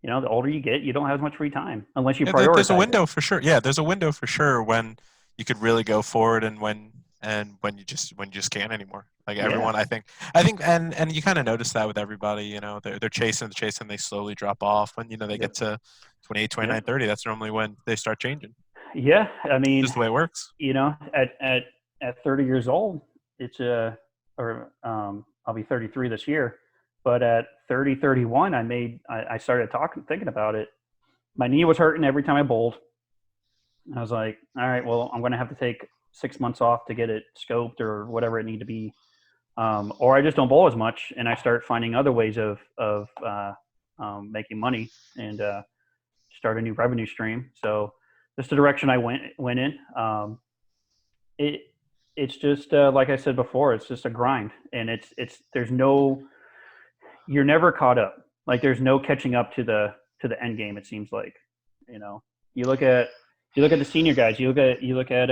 The older you get, you don't have as much free time unless you prioritize. There's a window for sure. Yeah, there's a window for sure when you could really go forward and when you just can't anymore. Like everyone, I think, and you kind of notice that with everybody. They're chasing, they slowly drop off. When they get to 28, 29, 30, that's normally when they start changing. Yeah, I mean, just the way it works. At 30 years old, it's I'll be 33 this year, but at 30, 31, I started thinking about it. My knee was hurting every time I bowled. I was like, all right, well, I'm going to have to take 6 months off to get it scoped or whatever it need to be. Or I just don't bowl as much. And I start finding other ways of making money and start a new revenue stream. So that's the direction I went in. It's just like I said before, it's just a grind, and you're never caught up. Like there's no catching up to the end game. It seems like, you look at You look at the senior guys. You look at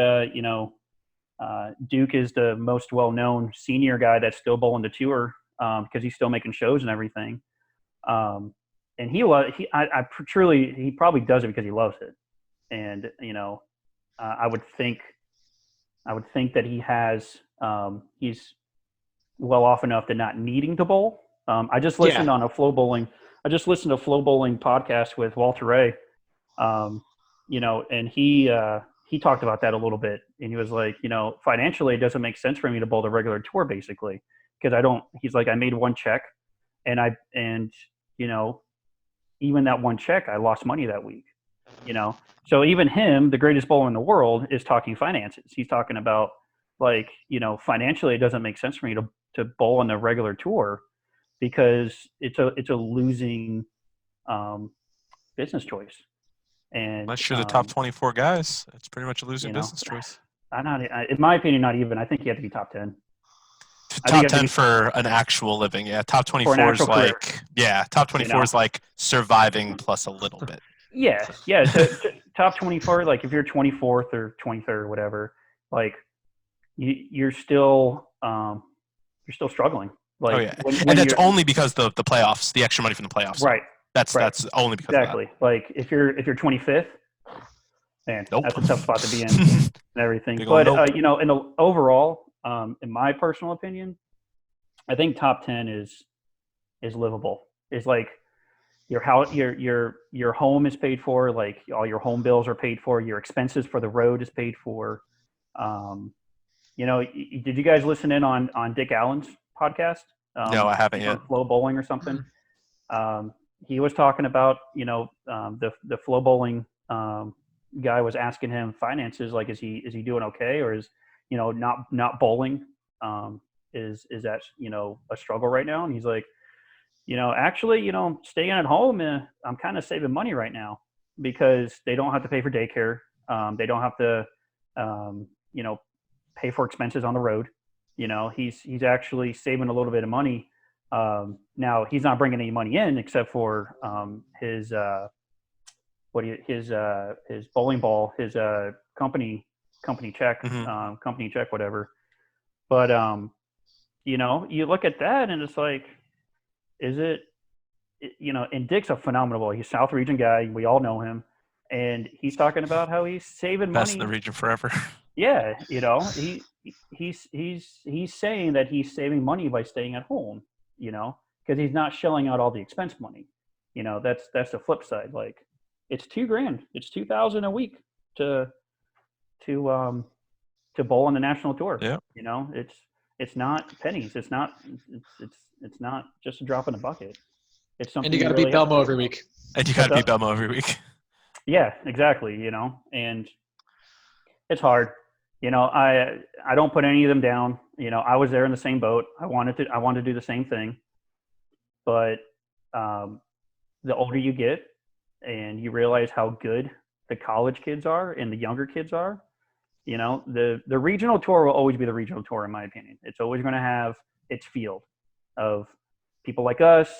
Duke is the most well-known senior guy that's still bowling the tour because he's still making shows and everything. And he probably does it because he loves it. And I would think that he's well off enough to not needing to bowl. I just listened on a Flow Bowling. I just listened to a Flow Bowling podcast with Walter Ray. And he talked about that a little bit, and he was like, financially, it doesn't make sense for me to bowl the regular tour basically because he's like, I made one check, and even that one check, I lost money that week. So even him, the greatest bowler in the world, is talking finances. He's talking about financially, it doesn't make sense for me to bowl on the regular tour because it's a losing business choice. And unless you're the top 24 guys, it's pretty much a losing business choice. In my opinion, not even. I think you have to be top 10. Top 10 for an actual living. Yeah. Top 24 is top 24 is like surviving plus a little bit. Yeah. So top 24, like if you're 24th or 23rd or whatever, like you're still struggling. Like, and that's only because the playoffs, the extra money from the playoffs. Right. That's only because exactly. Of that. Like if you're 25th, man, that's a tough spot to be in and everything. But in the overall, in my personal opinion, I think top 10 is livable. It's like your house, your home is paid for. Like all your home bills are paid for. Your expenses for the road is paid for. Did you guys listen in on Dick Allen's podcast? No, I haven't yet. Flow Bowling or something. He was talking about the Flow Bowling guy was asking him finances, like is he doing okay, or is not bowling is that a struggle right now? And he's like, actually staying at home, I'm kind of saving money right now because they don't have to pay for daycare, they don't have to pay for expenses on the road. He's actually saving a little bit of money. Now he's not bringing any money in except for his bowling ball, his company check, company check, whatever. But you look at that and it's like, is it, and Dick's a phenomenal bowler. He's a South Region guy. We all know him, and he's talking about how he's saving money. Best in the region forever. Yeah, he's saying that he's saving money by staying at home. Because he's not shelling out all the expense money. That's the flip side. Like, it's $2,000. It's $2,000 a week to bowl on the national tour. Yeah. It's not pennies. It's not just a drop in the bucket. It's something. And you got to beat Belmo every week. And you got to beat Belmo every week. Yeah, exactly. And it's hard. I don't put any of them down. I was there in the same boat. I wanted to do the same thing. But the older you get and you realize how good the college kids are and the younger kids are, the regional tour will always be the regional tour, in my opinion. It's always going to have its field of people like us.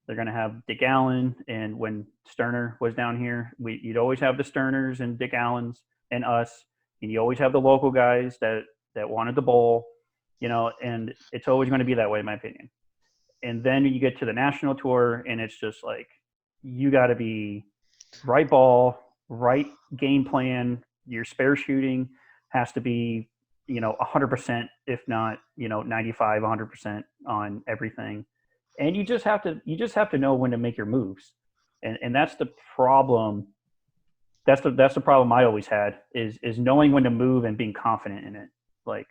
They're going to have Dick Allen. And when Sterner was down here, you'd always have the Sterners and Dick Allens and us. And you always have the local guys that wanted to bowl, and it's always going to be that way, in my opinion. And then you get to the national tour, and it's just like, you got to be right ball, right game plan. Your spare shooting has to be, 100%, if not, 95, 100% on everything. And you just have to know when to make your moves. And that's the problem. That's the problem I always had is knowing when to move and being confident in it. Like,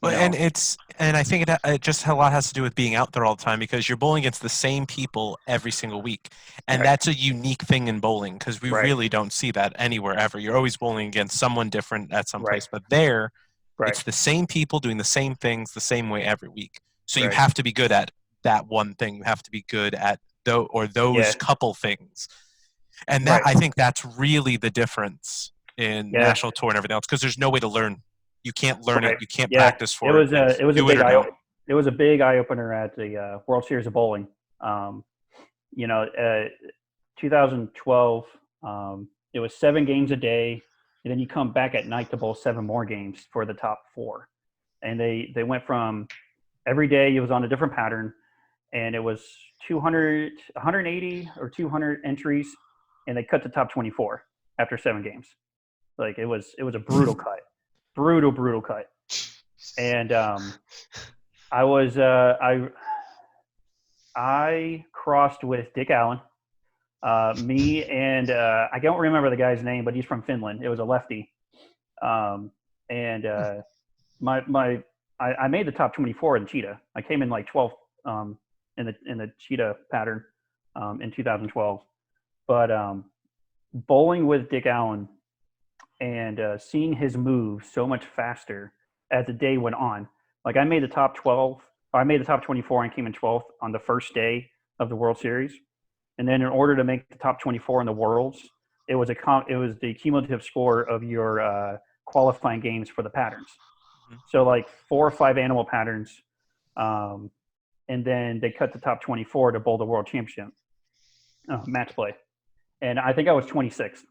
and I think it just a lot has to do with being out there all the time, because you're bowling against the same people every single week, and that's a unique thing in bowling because we really don't see that anywhere ever. You're always bowling against someone different at some place, but it's the same people doing the same things the same way every week. So you have to be good at that one thing. You have to be good at those couple things. And that I think that's really the difference in national tour and everything else, because there's no way to learn. You can't learn it. You can't practice for it. It was a big eye opener at the World Series of Bowling. 2012. It was 7 games a day. and then you come back at night to bowl 7 more games for the top 4. And they went from every day it was on a different pattern, and it was 200, 180 or 200 entries, and they cut the top 24 after 7 games. Like it was a brutal cut, brutal cut. And I crossed with Dick Allen. Me and I don't remember the guy's name, but he's from Finland. It was a lefty. I made the top 24 in Cheetah. I came in like 12th in the Cheetah pattern in 2012. But bowling with Dick Allen and seeing his move so much faster as the day went on. Like I made the top 12. I made the top 24 and came in 12th on the first day of the World Series. And then in order to make the top 24 in the Worlds, it was the cumulative score of your qualifying games for the patterns. So like 4 or 5 animal patterns, and then they cut the top 24 to bowl the World Championship match play. And I think I was 26th.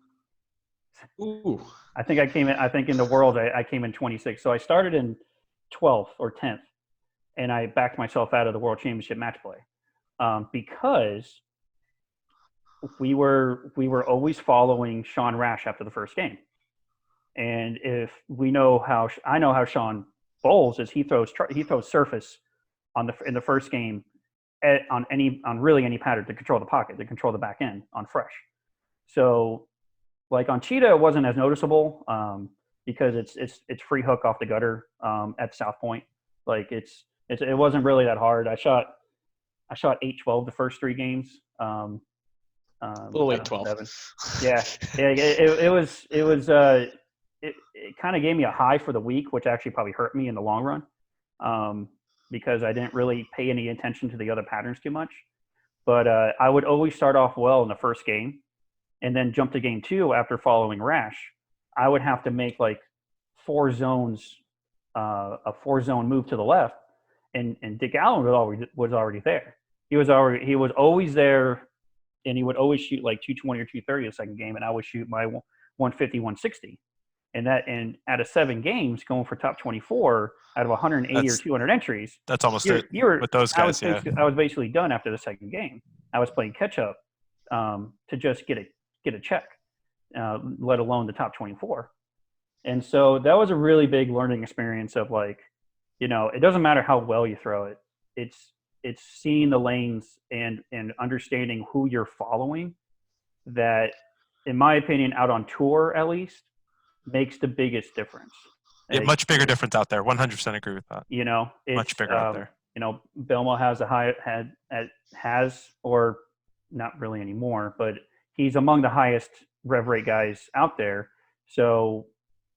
Ooh. I think in the World I came in 26th. So I started in 12th or 10th, and I backed myself out of the World Championship match play because we were always following Sean Rash after the first game. And if I know how Sean bowls is he throws surface in the first game on really any pattern to control the pocket, to control the back end on fresh. So like on Cheetah, it wasn't as noticeable because it's free hook off the gutter at South Point. Like it wasn't really that hard. I shot 8-12 the first 3 games. A little 8-12. Yeah. It kind of gave me a high for the week, which actually probably hurt me in the long run because I didn't really pay any attention to the other patterns too much. But I would always start off well in the first game and then jump to game 2 after following Rash. I would have to make like 4 zones, a 4-zone move to the left, and Dick Allen was already there. He was always there, and he would always shoot like 220 or 230 the second game, and I would shoot my 150, 160. And out of 7 games, going for top 24 out of 180 or 200 entries. That's almost it with those guys. I was basically done after the second game. I was playing catch up to just get a check, let alone the top 24. And so that was a really big learning experience of like, it doesn't matter how well you throw it. It's seeing the lanes and understanding who you're following that, in my opinion, out on tour at least, makes the biggest difference. Yeah, much bigger difference out there. 100% agree with that. Much bigger out there. Belmo has or not really anymore, but he's among the highest rev rate guys out there. So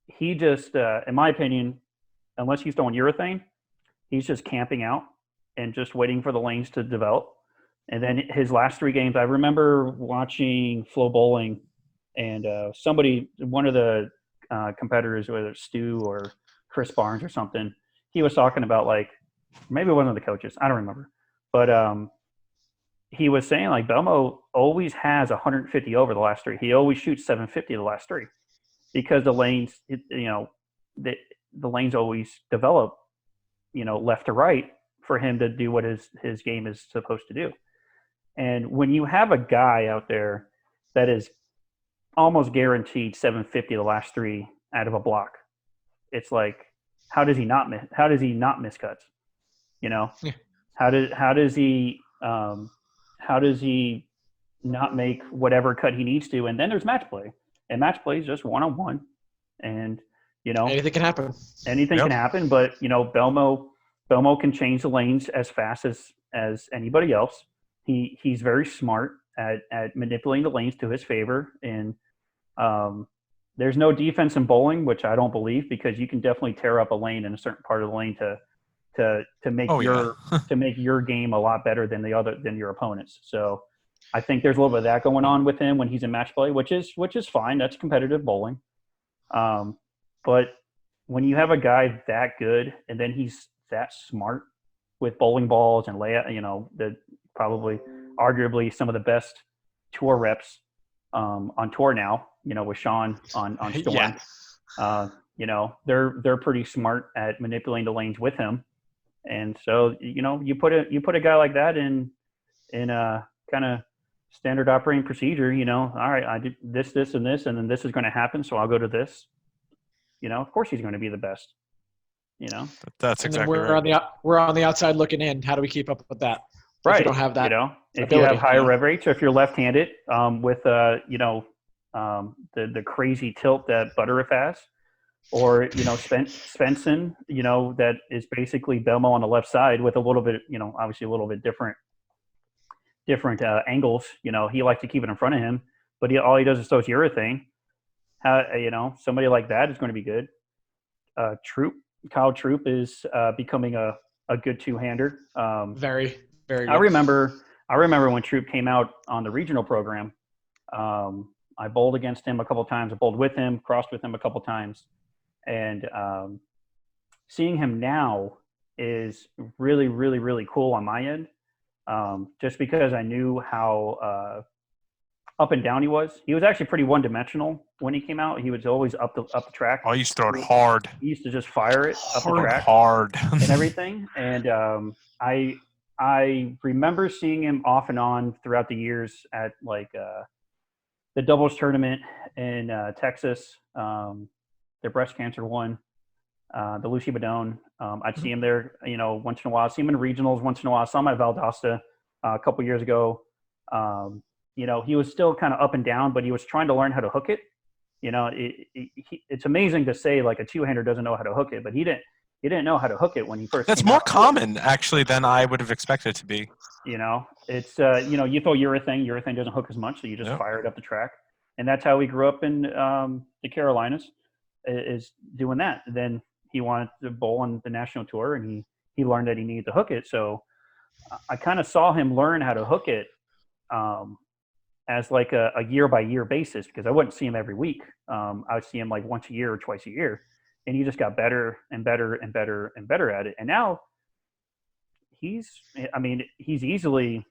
he just, in my opinion, unless he's throwing urethane, he's just camping out and just waiting for the lanes to develop. And then his last 3 games, I remember watching Flow Bowling, and one of the competitors, whether it's Stu or Chris Barnes or something, he was talking about like, maybe it wasn't the coaches, I don't remember, but he was saying like Belmo always has 150 over the last 3. He always shoots 750 the last 3 because the lanes, the lanes always develop, left to right for him to do what his game is supposed to do. And when you have a guy out there that is almost guaranteed 750 the last 3 out of a block, it's like, how does he not miss cuts? Yeah. How does he not make whatever cut he needs to? And then there's match play, and match play is just one-on-one, and anything can happen. Anything can happen, but Belmo can change the lanes as fast as anybody else. He's very smart at manipulating the lanes to his favor, and there's no defense in bowling, which I don't believe, because you can definitely tear up a lane in a certain part of the lane to make to make your game a lot better than your opponent's. So I think there's a little bit of that going on with him when he's in match play, which is fine. That's competitive bowling. But when you have a guy that good and then he's that smart with bowling balls and layout, the probably arguably some of the best tour reps on tour now, with Sean on Storm. Yeah. They're pretty smart at manipulating the lanes with him. And so, you put a guy like that in a kind of standard operating procedure, all right, I did this, and this, and then this is going to happen. So I'll go to this, of course he's going to be the best, That's and exactly then right. we're on the outside looking in. How do we keep up with that? Right. If you don't have that, if you have higher rev rates, or if you're left-handed, with, the crazy tilt that Butteriff has, or, Svensson, that is basically Belmo on the left side with a little bit, obviously a little bit different angles. He likes to keep it in front of him, but all he does is throws urethane. Somebody like that is going to be good. Kyle Troop is becoming a good two-hander. Very, very good. I remember when Troop came out on the regional program. I bowled against him a couple times. I bowled with him, crossed with him a couple times. And seeing him now is really, really, really cool on my end. Just because I knew how up and down he was. He was actually pretty one-dimensional when he came out. He was always up the track. Oh, he used to throw it hard. He used to just fire it up the track. Hard. And everything. And I remember seeing him off and on throughout the years at the doubles tournament in Texas, their breast cancer one, the Lucy Badone. I'd see him there, once in a while. See him in regionals once in a while. I saw him at Valdosta a couple years ago. He was still kind of up and down, but he was trying to learn how to hook it. It's amazing to say like a two-hander doesn't know how to hook it, but he didn't know how to hook it when he first. That's more common actually than I would have expected it to be. It's you throw urethane doesn't hook as much, so you just fire it up the track, and that's how we grew up in the Carolinas, is doing that. Then he wanted to bowl on the national tour, and he learned that he needed to hook it. So I kind of saw him learn how to hook it as like a year by year basis, because I wouldn't see him every week. I would see him like once a year or twice a year. And he just got better and better and better and better at it. And now he's easily,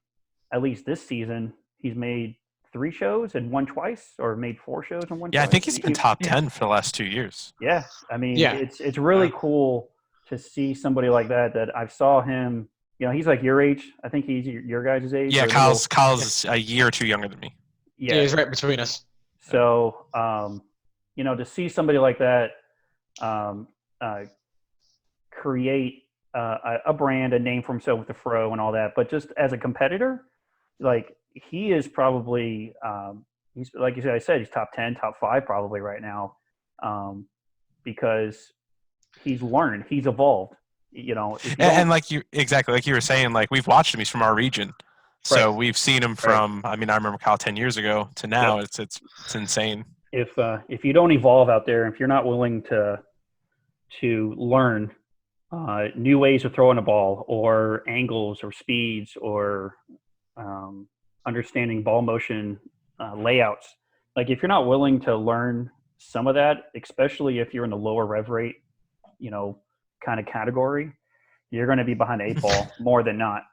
at least this season, he's made 3 shows and won twice, or made 4 shows and won twice. Yeah, I think he's been top 10 for the last 2 years. Yeah. It's really cool to see somebody like that I saw him, he's like your age. I think he's your guys' age. Yeah, Kyle's a year or 2 younger than me. Yeah, he's right between us. So, to see somebody like that, create a brand, a name for himself with the fro and all that, but just as a competitor, like he is probably he's, like you said, he's top 10, top 5 probably right now, because he's learned, he's evolved, and like you were saying, like we've watched him, he's from our region, so we've seen him from I remember Kyle 10 years ago to now. It's insane. If you don't evolve out there, if you're not willing to learn new ways of throwing a ball, or angles, or speeds, or understanding ball motion layouts, like if you're not willing to learn some of that, especially if you're in the lower rev rate, kind of category, you're going to be behind the 8 ball more than not.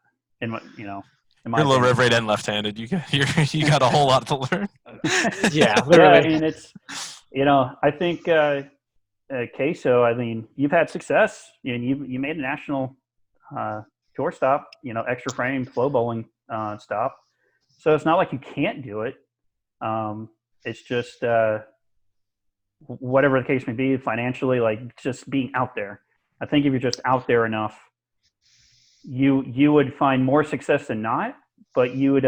In my you're low rev rate and left-handed. You got a whole lot to learn. Yeah, literally. Yeah, and it's I think Queso, you've had success. You made a national tour stop. Extra frame flow bowling stop. So it's not like you can't do it. It's just whatever the case may be, financially, like just being out there. I think if you're just out there enough, you would find more success than not. But you would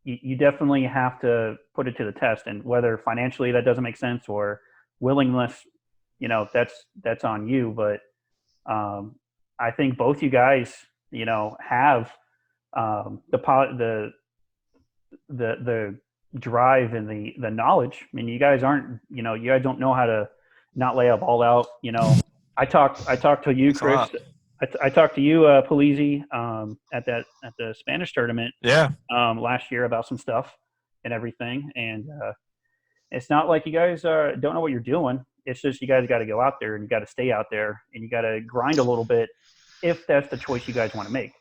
you definitely have to put it to the test, and whether financially that doesn't make sense, or willingness, that's on you. But I think both you guys, have the drive and the knowledge. You guys aren't, you guys don't know how to not lay a ball out. I talked to you, Chris. I talked to you, Polizzi, at the Spanish tournament. Yeah. Last year about some stuff and everything, and it's not like you guys don't know what you're doing. It's just you guys got to go out there, and you got to stay out there, and you got to grind a little bit if that's the choice you guys want to make.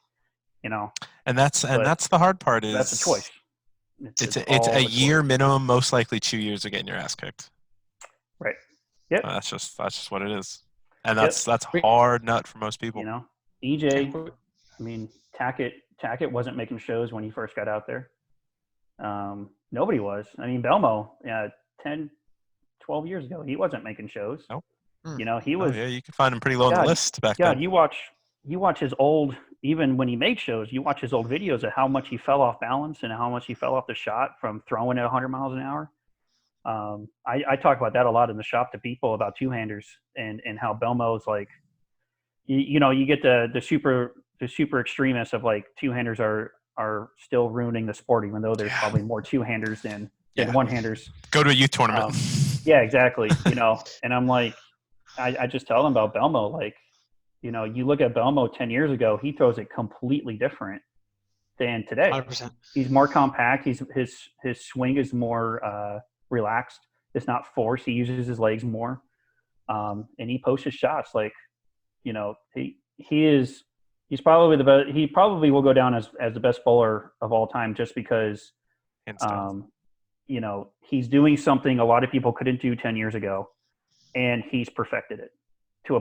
And that's the hard part is that's the choice. It's a year minimum, most likely 2 years of getting your ass kicked. Right. Yep. That's just what it is, and that's hard nut for most people. You know, EJ. I mean, Tackett wasn't making shows when he first got out there. Nobody was. I mean, Belmo, 10, 12 years ago, he wasn't making shows. Nope. You know, he was. Yeah, you could find him pretty low on the list back then. You watch his old, even when he made shows, you watch his old videos of how much he fell off balance and how much he fell off the shot from throwing at 100 miles an hour. I talk about that a lot in the shop to people about two-handers and how Belmo is like, you get the super extremists of like two-handers are still ruining the sport, even though there's probably more two-handers than one-handers. Go to a youth tournament. Yeah, exactly. And I'm like, I just tell them about Belmo. Like, you look at Belmo 10 years ago, he throws it completely different than today. 100%. He's more compact. His swing is more relaxed. It's not forced. He uses his legs more. And he posts his shots like, he's probably the best. He probably will go down as the best bowler of all time just because, he's doing something a lot of people couldn't do 10 years ago, and he's perfected it to a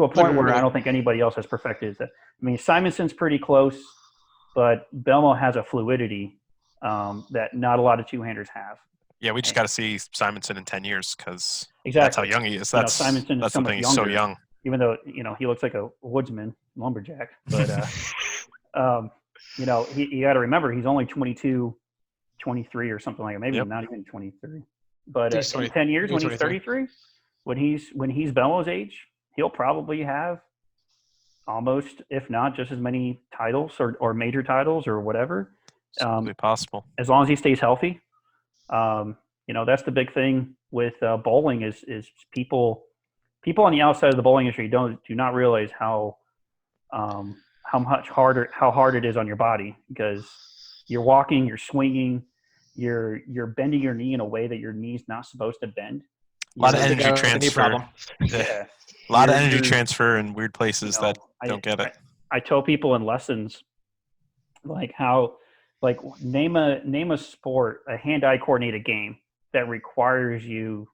point where I don't think anybody else has perfected it. I mean, Simonson's pretty close, but Belmo has a fluidity that not a lot of two-handers have. Yeah, we just got to see Simonson in 10 years because exactly. That's how young he is. Simonson is that's so the thing. much He's younger, so young. Even though, he looks like a woodsman, lumberjack. But, you got to remember, he's only 22, 23 or something like that. Maybe not even 23. But in 10 years, when he's 33, when he's Belmo's age, he'll probably have almost, if not just as many titles or major titles or whatever. It's possible. As long as he stays healthy. That's the big thing with bowling is people on the outside of the bowling industry do not realize how hard it is on your body, because you're walking, you're swinging, you're bending your knee in a way that your knee's not supposed to bend. A lot of energy transfer. Yeah. A lot of energy transfer in weird places that don't get it. I tell people in lessons name a sport, a hand-eye coordinated game that requires you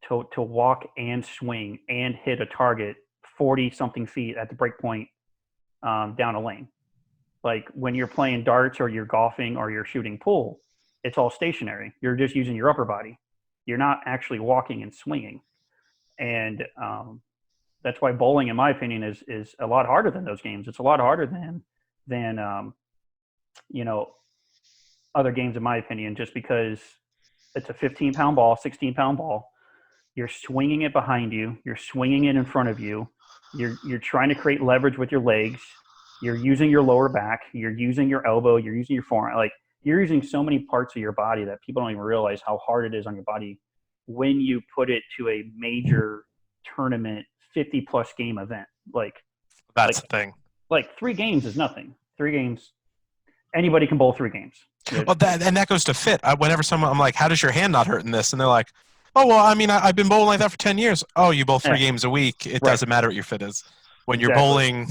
to walk and swing and hit a target 40 something feet at the break point down a lane. Like when you're playing darts or you're golfing or you're shooting pool, it's all stationary. You're just using your upper body. You're not actually walking and swinging. And that's why bowling, in my opinion, is a lot harder than those games. It's a lot harder than other games, in my opinion, just because it's a 15-pound ball, 16-pound ball. You're swinging it behind you. You're swinging it in front of you. You're trying to create leverage with your legs. You're using your lower back. You're using your elbow. You're using your forearm. Like, you're using so many parts of your body that people don't even realize how hard it is on your body when you put it to a major tournament 50-plus game event. That's the thing. Like 3 games is nothing. 3 games, anybody can bowl 3 games. Well, that goes to fit. Whenever I'm like, how does your hand not hurt in this? And they're like, oh, well, I mean, I've been bowling like that for 10 years. Oh, you bowl 3 games a week. It doesn't matter what your fit is. When you're bowling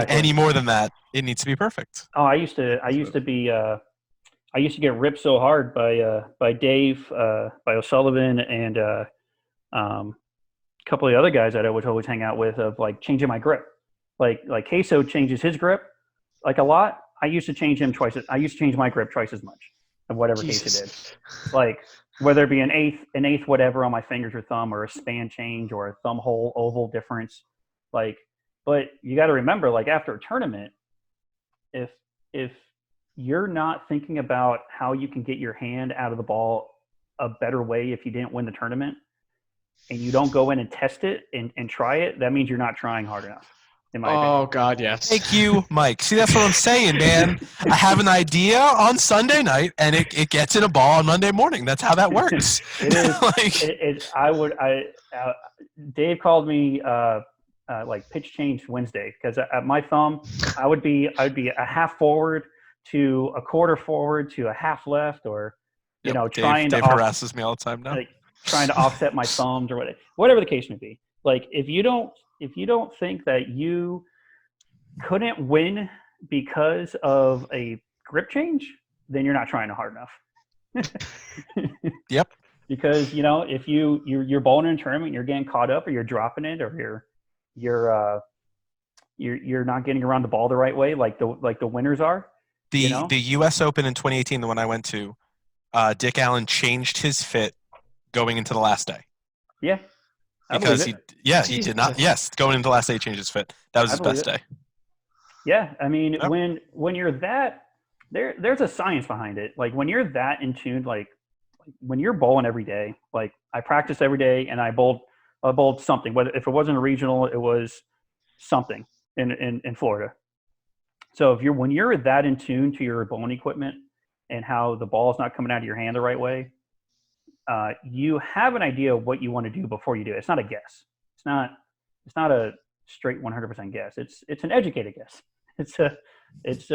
any more than that, it needs to be perfect. Oh, I used to get ripped so hard by Dave, by O'Sullivan, and a couple of the other guys that I would always hang out with, of like changing my grip. Like Queso changes his grip like a lot. I used to change my grip twice as much of whatever Queso did. Like whether it be an eighth whatever on my fingers or thumb, or a span change, or a thumb hole oval difference. But you got to remember, like after a tournament, if you're not thinking about how you can get your hand out of the ball a better way if you didn't win the tournament, and you don't go in and test it and try it, that means you're not trying hard enough. Oh, God, yes. Thank you, Mike. See, that's what I'm saying, man. I have an idea on Sunday night, and it gets in a ball on Monday morning. That's how that works. It is. Dave called me pitch change Wednesday, because at my thumb, I'd be a half forward to a quarter forward to a half left, or trying to. Dave harasses me all the time now. Like, trying to offset my thumbs or whatever the case may be. Like if you don't think that you couldn't win because of a grip change, then you're not trying hard enough. Yep. Because, you know, if you're bowling in a tournament, you're getting caught up, or you're dropping it, or you're not getting around the ball the right way, like the winners are. The U.S. Open in 2018, the one I went to, Dick Allen changed his fit going into the last day. Yeah. Because he did not. Yes, going into the last day, he changed his fit. That was his best day. Yeah, I mean, when you're that, there's a science behind it. Like when you're that in tune, like when you're bowling every day, like I practice every day and I bowled something. Whether if it wasn't a regional, it was something in Florida. So when you're that in tune to your bowling equipment and how the ball is not coming out of your hand the right way, you have an idea of what you want to do before you do it. It's not a guess. It's not a straight 100% guess. It's an educated guess. It's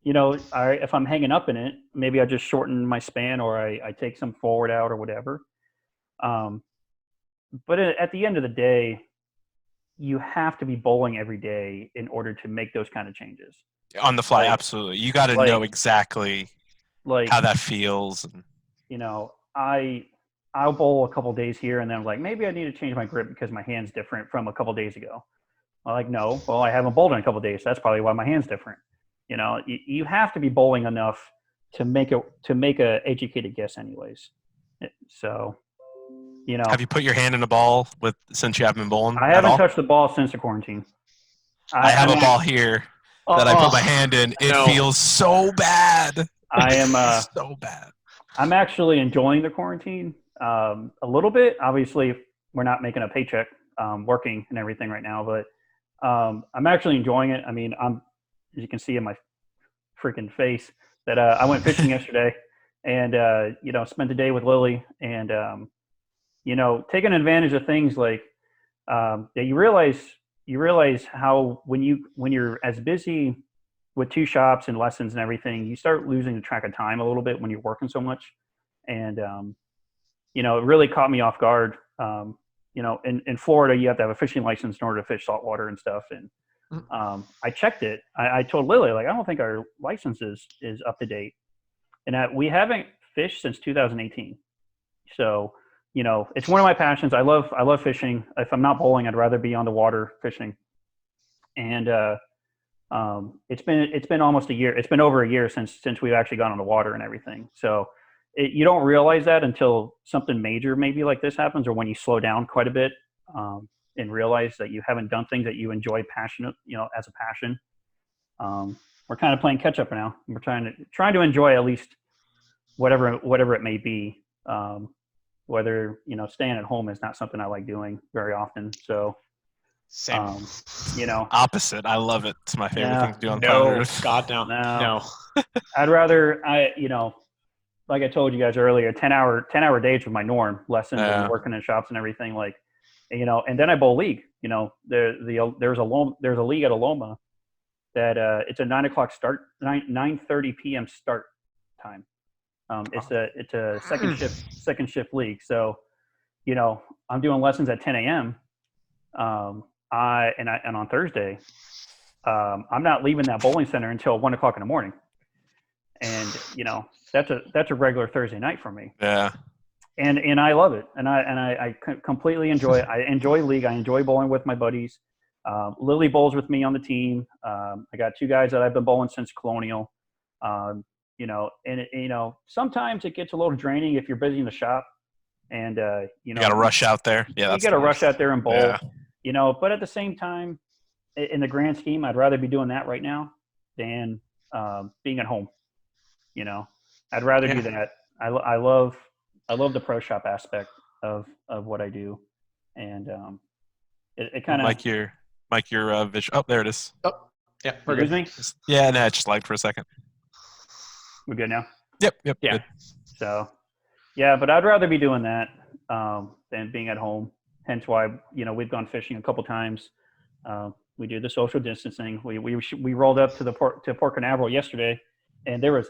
you know, if I'm hanging up in it, maybe I just shorten my span, or I take some forward out or whatever. But at the end of the day, you have to be bowling every day in order to make those kind of changes. On the fly, absolutely. You got to know exactly how that feels. You know, I'll bowl a couple of days here, and then I'm like, maybe I need to change my grip because my hand's different from a couple of days ago. I'm like, no, well, I haven't bowled in a couple of days. So that's probably why my hand's different. You know, you have to be bowling enough to make a educated guess, anyways. So, you know, have you put your hand in a ball since you haven't been bowling? I haven't touched the ball since the quarantine. I have a ball here that I put my hand in. It feels so bad. I am so bad. I'm actually enjoying the quarantine a little bit. Obviously, we're not making a paycheck, working and everything right now, but I'm actually enjoying it. I mean, as you can see in my freaking face, that I went fishing yesterday, and you know, spent the day with Lily, and you know, taking advantage of things like that. You realize how when you're as busy with two shops and lessons and everything, you start losing the track of time a little bit when you're working so much. And you know, it really caught me off guard. You know, in Florida, you have to have a fishing license in order to fish saltwater and stuff. And I checked it. I told Lily, like, I don't think our license is up to date, and we haven't fished since 2018. So, you know, it's one of my passions. I love fishing. If I'm not bowling, I'd rather be on the water fishing. And it's been almost a year. It's been over a year since we've actually gone on the water and everything. So you don't realize that until something major maybe like this happens, or when you slow down quite a bit, and realize that you haven't done things that you enjoy as a passion. We're kind of playing catch up now. We're trying to enjoy at least whatever it may be. Whether, you know, staying at home is not something I like doing very often. So, same. You know, opposite. I love it. It's my favorite thing to do on planet Earth. God, no. I'd rather, you know, like I told you guys earlier, 10-hour days was my norm. Lessons and working in shops and everything, like, you know. And then I bowl league. You know, there's a league at Aloma that it's a 9 o'clock start, 9:30 p.m. start time. It's a second shift league. So, you know, I'm doing lessons at 10 a.m. And on Thursday, I'm not leaving that bowling center until 1 o'clock in the morning. And, you know, that's a regular Thursday night for me. Yeah. And I love it. And I completely enjoy it. I enjoy league. I enjoy bowling with my buddies. Lily bowls with me on the team. I got two guys that I've been bowling since Colonial. You know, and you know, sometimes it gets a little draining if you're busy in the shop, and you know, you got to rush out there. Yeah, you got to rush out there and bowl. Yeah. You know, but at the same time, in the grand scheme, I'd rather be doing that right now than being at home. You know, I'd rather do that. I love the pro shop aspect of what I do, and it kind of your vision. Oh, there it is. Oh, yeah, we're good. Me? Yeah, no, it just lagged for a second. We're good now? Yep. Yeah. Good. So, yeah, but I'd rather be doing that than being at home. Hence why, you know, we've gone fishing a couple times. We do the social distancing. We rolled up to Port Canaveral yesterday, and it was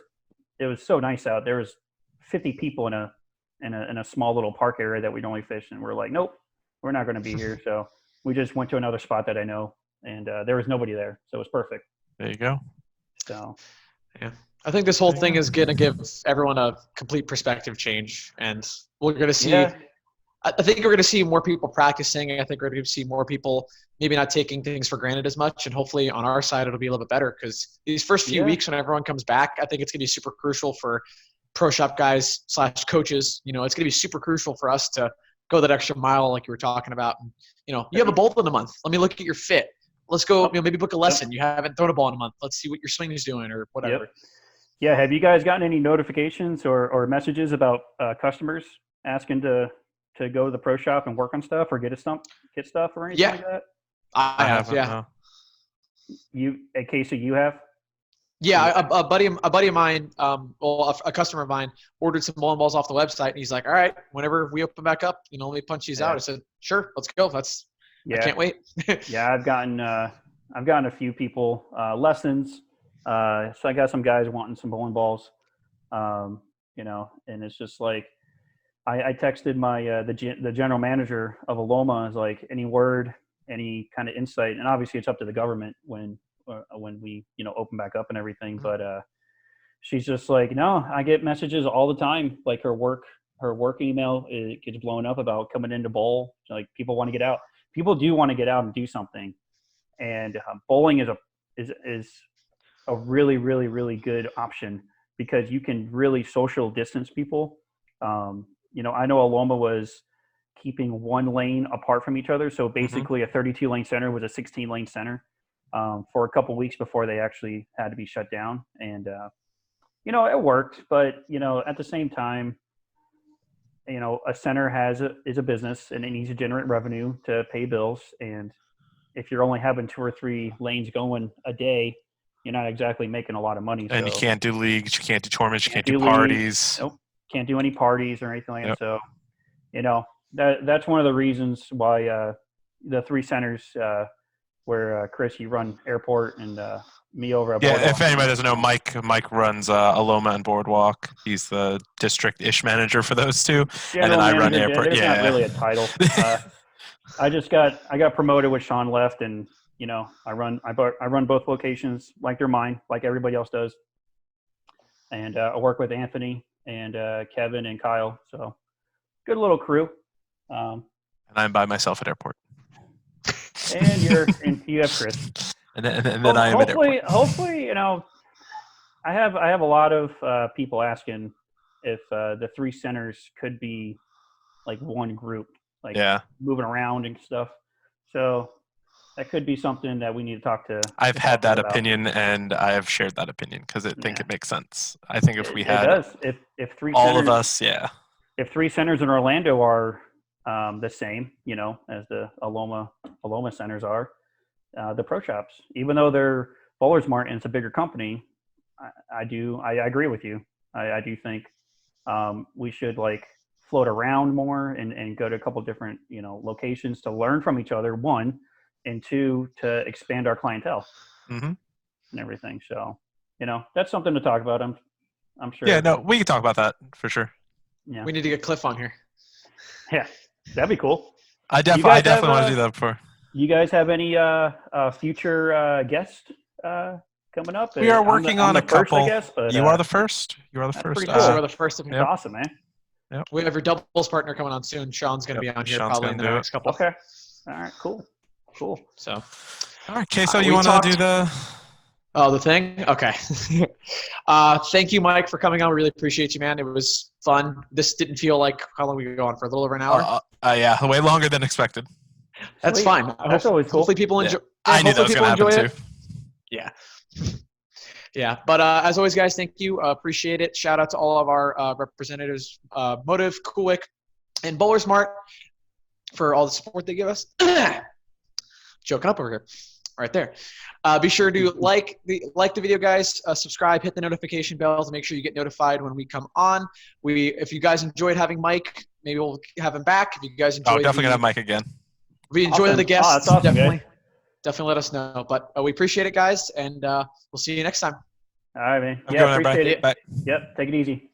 so nice out. There was 50 people in a small little park area that we'd only fish, and we're like, nope, we're not going to be here. So we just went to another spot that I know, and there was nobody there, so it was perfect. There you go. So, yeah. I think this whole thing is going to give everyone a complete perspective change, and we're going to see. Yeah. I think we're going to see more people practicing. I think we're going to see more people maybe not taking things for granted as much, and hopefully on our side it'll be a little bit better because these first few weeks when everyone comes back, I think it's going to be super crucial for pro shop guys / coaches. You know, it's going to be super crucial for us to go that extra mile like you were talking about. And, you know, you have a bowl in a month. Let me look at your fit. Let's go, you know, maybe book a lesson. You haven't thrown a ball in a month. Let's see what your swing is doing or whatever. Yeah. Have you guys gotten any notifications or messages about customers asking to go to the pro shop and work on stuff or get stuff or anything like that? I have. No. Casey, you have? Yeah, a buddy of mine, a customer of mine ordered some bowling balls off the website, and he's like, "All right, whenever we open back up, you know, let me punch these out." I said, "Sure, let's go." I can't wait. Yeah, I've gotten a few people lessons. So I got some guys wanting some bowling balls, you know, and it's just like I texted my the general manager of Aloma, is like, any word, any kind of insight, and obviously it's up to the government when we, you know, open back up and everything. But she's just like, no, I get messages all the time. Like her work email, it gets blown up about coming into bowl. Like people want to get out. People do want to get out and do something. And bowling is a really, really, really good option because you can really social distance people. You know, I know Aloma was keeping one lane apart from each other. So basically a 32 lane center was a 16 lane center. For a couple weeks before they actually had to be shut down. And, you know, it worked, but, you know, at the same time, you know, a center is a business and it needs to generate revenue to pay bills. And if you're only having 2 or 3 lanes going a day, you're not exactly making a lot of money. And you can't do leagues, you can't do tournaments, you can't do leagues, parties. Nope, can't do any parties or anything like that. So, you know, that's one of the reasons why the 3 centers where Chris, you run airport, and me over at Boardwalk. If anybody doesn't know, Mike runs Aloma and Boardwalk. He's the district-ish manager for those two. General and then I run manager, airport. There's not really a title. I got promoted when Sean left, and you know, I run both locations like they're mine, like everybody else does. And I work with Anthony and Kevin and Kyle. So good little crew. And I'm by myself at airport. And you have Chris. And then I am at airport. Hopefully, you know, I have a lot of people asking if the 3 centers could be like one group, like moving around and stuff. So that could be something that we need to talk to. I've had that opinion, and I have shared that opinion because I think it makes sense. I think if we had if 3 all centers, of us, if 3 centers in Orlando are the same, you know, as the Aloma centers are, the pro shops, even though they're Bowlers Mart and it's a bigger company, I agree with you. I do think we should like float around more and go to a couple different, you know, locations to learn from each other, 1, and 2, to expand our clientele and everything. So, you know, that's something to talk about. I'm sure. Yeah, no, we can talk about that for sure. Yeah, we need to get Cliff on here. Yeah, that'd be cool. I definitely want to do that before. You guys have any future guests coming up? We are working on a couple. First, I guess, but, you are the first. You are the first. Cool. We're the first. That's awesome, man. Yep. We have your doubles partner coming on soon. Sean's going to be on here probably in the next couple. Okay. All right. Cool. So, all right, Queso, you want to do the? Oh, the thing? Okay. Thank you, Mike, for coming on. We really appreciate you, man. It was fun. This didn't feel like how long we were going for, a little over an hour? Yeah, way longer than expected. That's fine. That's always cool. Hopefully people enjoy. Yeah. I knew that was going to happen too. Yeah. Yeah. But as always, guys, thank you. Appreciate it. Shout out to all of our representatives, Motive, Kulik, and Bowlers Mart for all the support they give us. Joking up over here. Right there. Be sure to like the video, guys. Subscribe, hit the notification bell to make sure you get notified when we come on. If you guys enjoyed having Mike, maybe we'll have him back. If you guys enjoyed, definitely gonna have Mike again. If we enjoy the guests, that's awesome, definitely let us know. But we appreciate it, guys, and we'll see you next time. All right, man. Appreciate it. Bye. Yep. Take it easy.